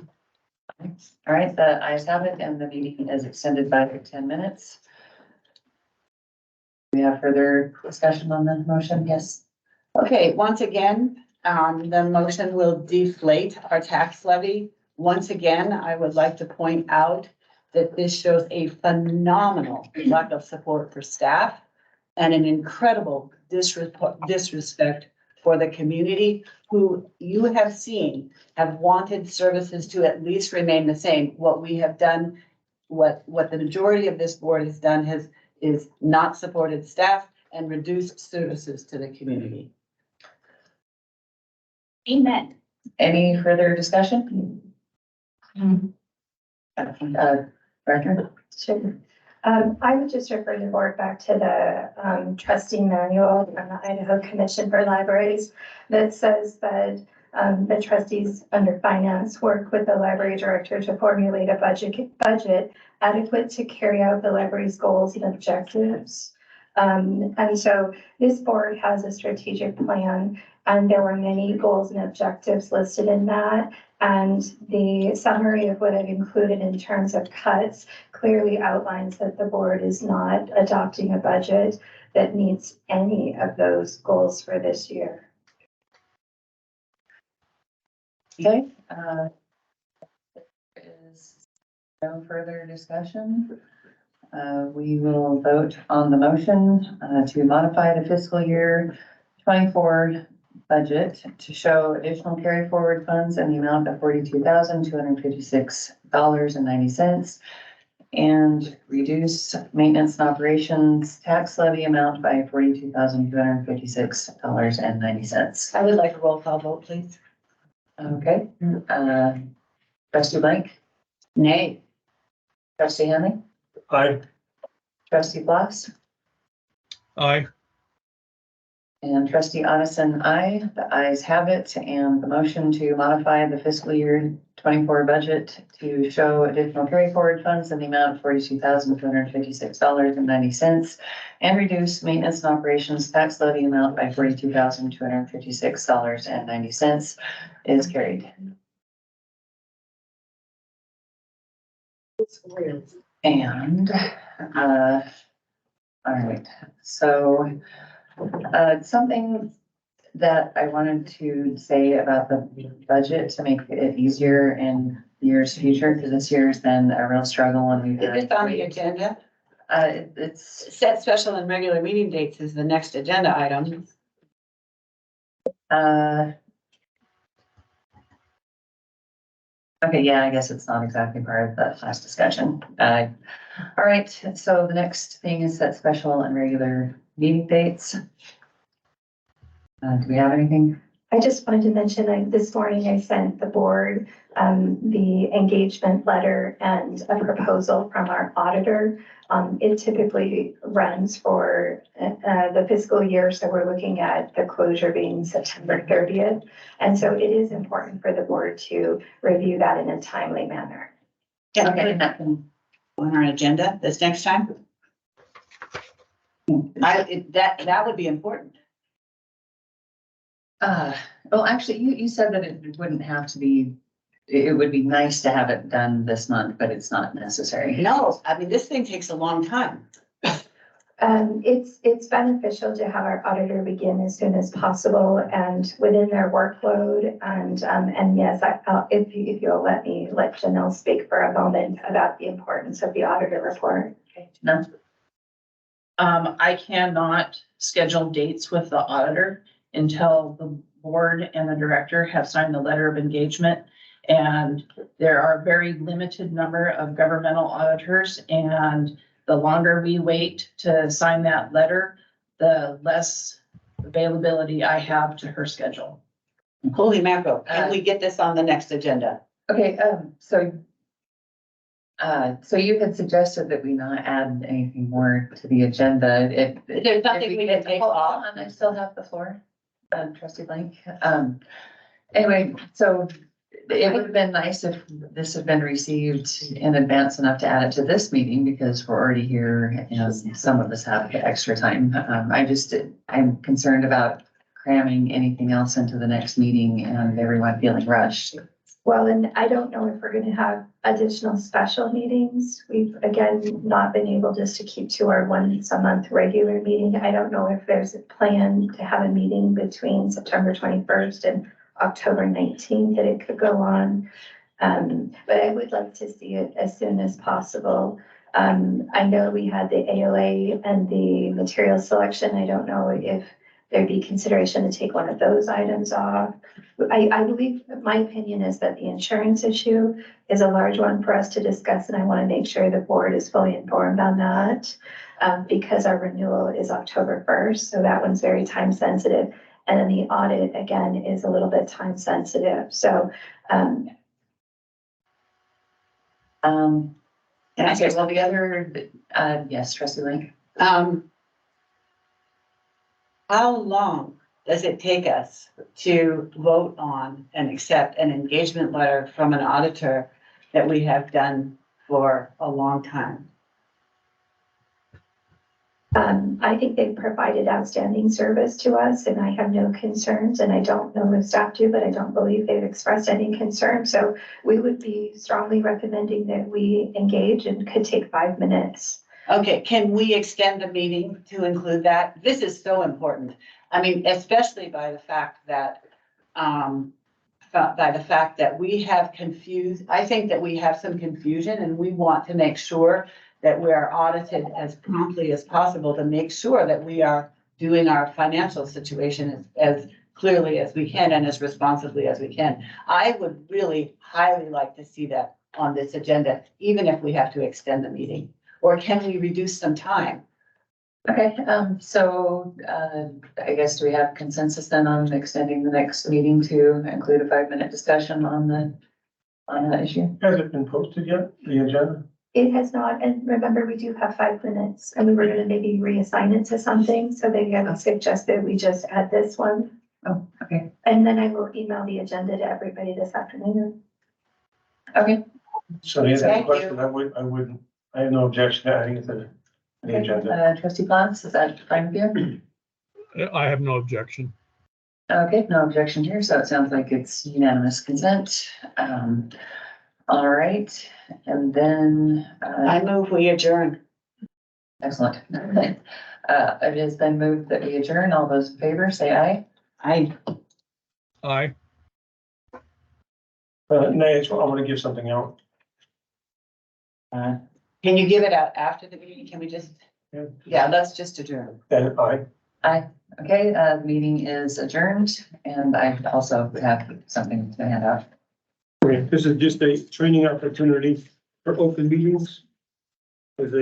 Speaker 1: All right, the ayes have it and the meeting is extended by 10 minutes. We have further discussion on the motion? Yes.
Speaker 3: Okay, once again, the motion will deflate our tax levy. Once again, I would like to point out that this shows a phenomenal lack of support for staff and an incredible disrespect for the community who you have seen have wanted services to at least remain the same. What we have done, what the majority of this board has done is not supported staff and reduced services to the community.
Speaker 8: Amen.
Speaker 1: Any further discussion? Director?
Speaker 5: Sure. I would just refer the board back to the trustee manual from the Idaho Commission for Libraries that says that the trustees under finance work with the library director to formulate a budget adequate to carry out the library's goals and objectives. And so this board has a strategic plan, and there were many goals and objectives listed in that. And the summary of what I've included in terms of cuts clearly outlines that the board is not adopting a budget that meets any of those goals for this year.
Speaker 1: Okay. Is no further discussion. We will vote on the motion to modify the fiscal year 24 budget to show additional carry forward funds in the amount of $42,256.90 and reduce maintenance and operations tax levy amount by $42,256.90.
Speaker 3: I would like a roll call vote, please.
Speaker 1: Okay, trustee Blank,
Speaker 3: Nay.
Speaker 1: trustee Henley,
Speaker 4: Aye.
Speaker 1: trustee Bloss,
Speaker 6: Aye.
Speaker 1: and trustee Odison, aye. The ayes have it, and the motion to modify the fiscal year 24 budget to show additional carry forward funds in the amount of $42,256.90 and reduce maintenance and operations tax levy amount by $42,256.90 is carried. And, all right, so, something that I wanted to say about the budget to make it easier in years future, because this year has been a real struggle and we've
Speaker 3: Is it on the agenda?
Speaker 1: it's,
Speaker 3: Set special and regular meeting dates is the next agenda item.
Speaker 1: okay, yeah, I guess it's not exactly part of the last discussion. All right, so the next thing is set special and regular meeting dates. Do we have anything?
Speaker 5: I just wanted to mention, this morning I sent the board the engagement letter and a proposal from our auditor. It typically runs for the fiscal year, so we're looking at the closure being September 30th. And so it is important for the board to review that in a timely manner.
Speaker 3: Can
Speaker 1: Okay,
Speaker 3: we
Speaker 1: and that can,
Speaker 3: put on our agenda this next time? That would be important.
Speaker 1: well, actually, you said that it wouldn't have to be, it would be nice to have it done this month, but it's not necessary.
Speaker 3: No, I mean, this thing takes a long time.
Speaker 5: It's beneficial to have our auditor begin as soon as possible and within their workload. And yes, if you'll let Janelle speak for a moment about the importance of the auditor report.
Speaker 1: No?
Speaker 7: I cannot schedule dates with the auditor until the board and the director have signed the letter of engagement. And there are a very limited number of governmental auditors, and the longer we wait to sign that letter, the less availability I have to her schedule.
Speaker 3: Holy mackerel, can we get this on the next agenda?
Speaker 1: Okay, so you had suggested that we not add anything more to the agenda.
Speaker 3: There's nothing we can take
Speaker 1: Hold
Speaker 3: off.
Speaker 1: on, I still have the floor, trustee Blank. Anyway, so it would have been nice if this had been received in advance enough to add it to this meeting, because we're already here and some of us have extra time. I'm concerned about cramming anything else into the next meeting and everyone feeling rushed.
Speaker 5: Well, and I don't know if we're gonna have additional special meetings. We've, again, not been able just to keep to our once a month regular meeting. I don't know if there's a plan to have a meeting between September 21st and October 19th that it could go on. But I would like to see it as soon as possible. I know we had the ALA and the material selection. I don't know if there'd be consideration to take one of those items off. I believe, my opinion is that the insurance issue is a large one for us to discuss, and I want to make sure the board is fully informed on that. Because our renewal is October 1st, so that one's very time sensitive. And then the audit, again, is a little bit time sensitive, so.
Speaker 1: Okay, well, the other, yes, trustee Link.
Speaker 3: How long does it take us to vote on and accept an engagement letter from an auditor that we have done for a long time?
Speaker 5: I think they've provided outstanding service to us, and I have no concerns, and I don't know if staff do, but I don't believe they've expressed any concern. So we would be strongly recommending that we engage, and could take 5 minutes.
Speaker 3: Okay, can we extend the meeting to include that? This is so important. I mean, especially by the fact that, we have confused, I think that we have some confusion, and we want to make sure that we are audited as promptly as possible to make sure that we are doing our financial situation as clearly as we can and as responsibly as we can. I would really highly like to see that on this agenda, even if we have to extend the meeting. Or can we reduce some time?
Speaker 1: Okay, so, I guess do we have consensus then on extending the next meeting to include a 5-minute discussion on that issue?
Speaker 4: Has it been posted yet, the agenda?
Speaker 5: It has not, and remember, we do have 5 minutes, and we were gonna maybe reassign it to something, so maybe I would suggest that we just add this one.
Speaker 1: Oh, okay,
Speaker 5: And then I will email the agenda to everybody this afternoon.
Speaker 1: okay.
Speaker 4: So the other
Speaker 3: Thank
Speaker 4: question, I have no objection to adding it to the agenda.
Speaker 1: Trustee Plants, is that fine with you?
Speaker 6: I have no objection.
Speaker 1: Okay, no objection here, so it sounds like it's unanimous consent. All right, and then,
Speaker 3: I move we adjourn.
Speaker 1: excellent. It has been moved that we adjourn. All those in favor, say aye.
Speaker 3: Aye.
Speaker 6: Aye.
Speaker 4: Nay, I want to give something out.
Speaker 3: Can you give it out after the meeting? Can we just?
Speaker 4: Yeah.
Speaker 3: Yeah, let's just adjourn.
Speaker 4: And I,
Speaker 1: Aye. Okay, the meeting is adjourned, and I also have something to hand out.
Speaker 4: okay, this is just a training opportunity for open meetings. There's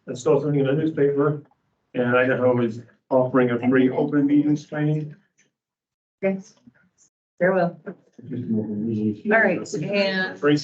Speaker 4: I saw something in the newspaper, and Idaho is offering a free open meetings training.
Speaker 1: Okay. Very well. All right, and
Speaker 4: Free.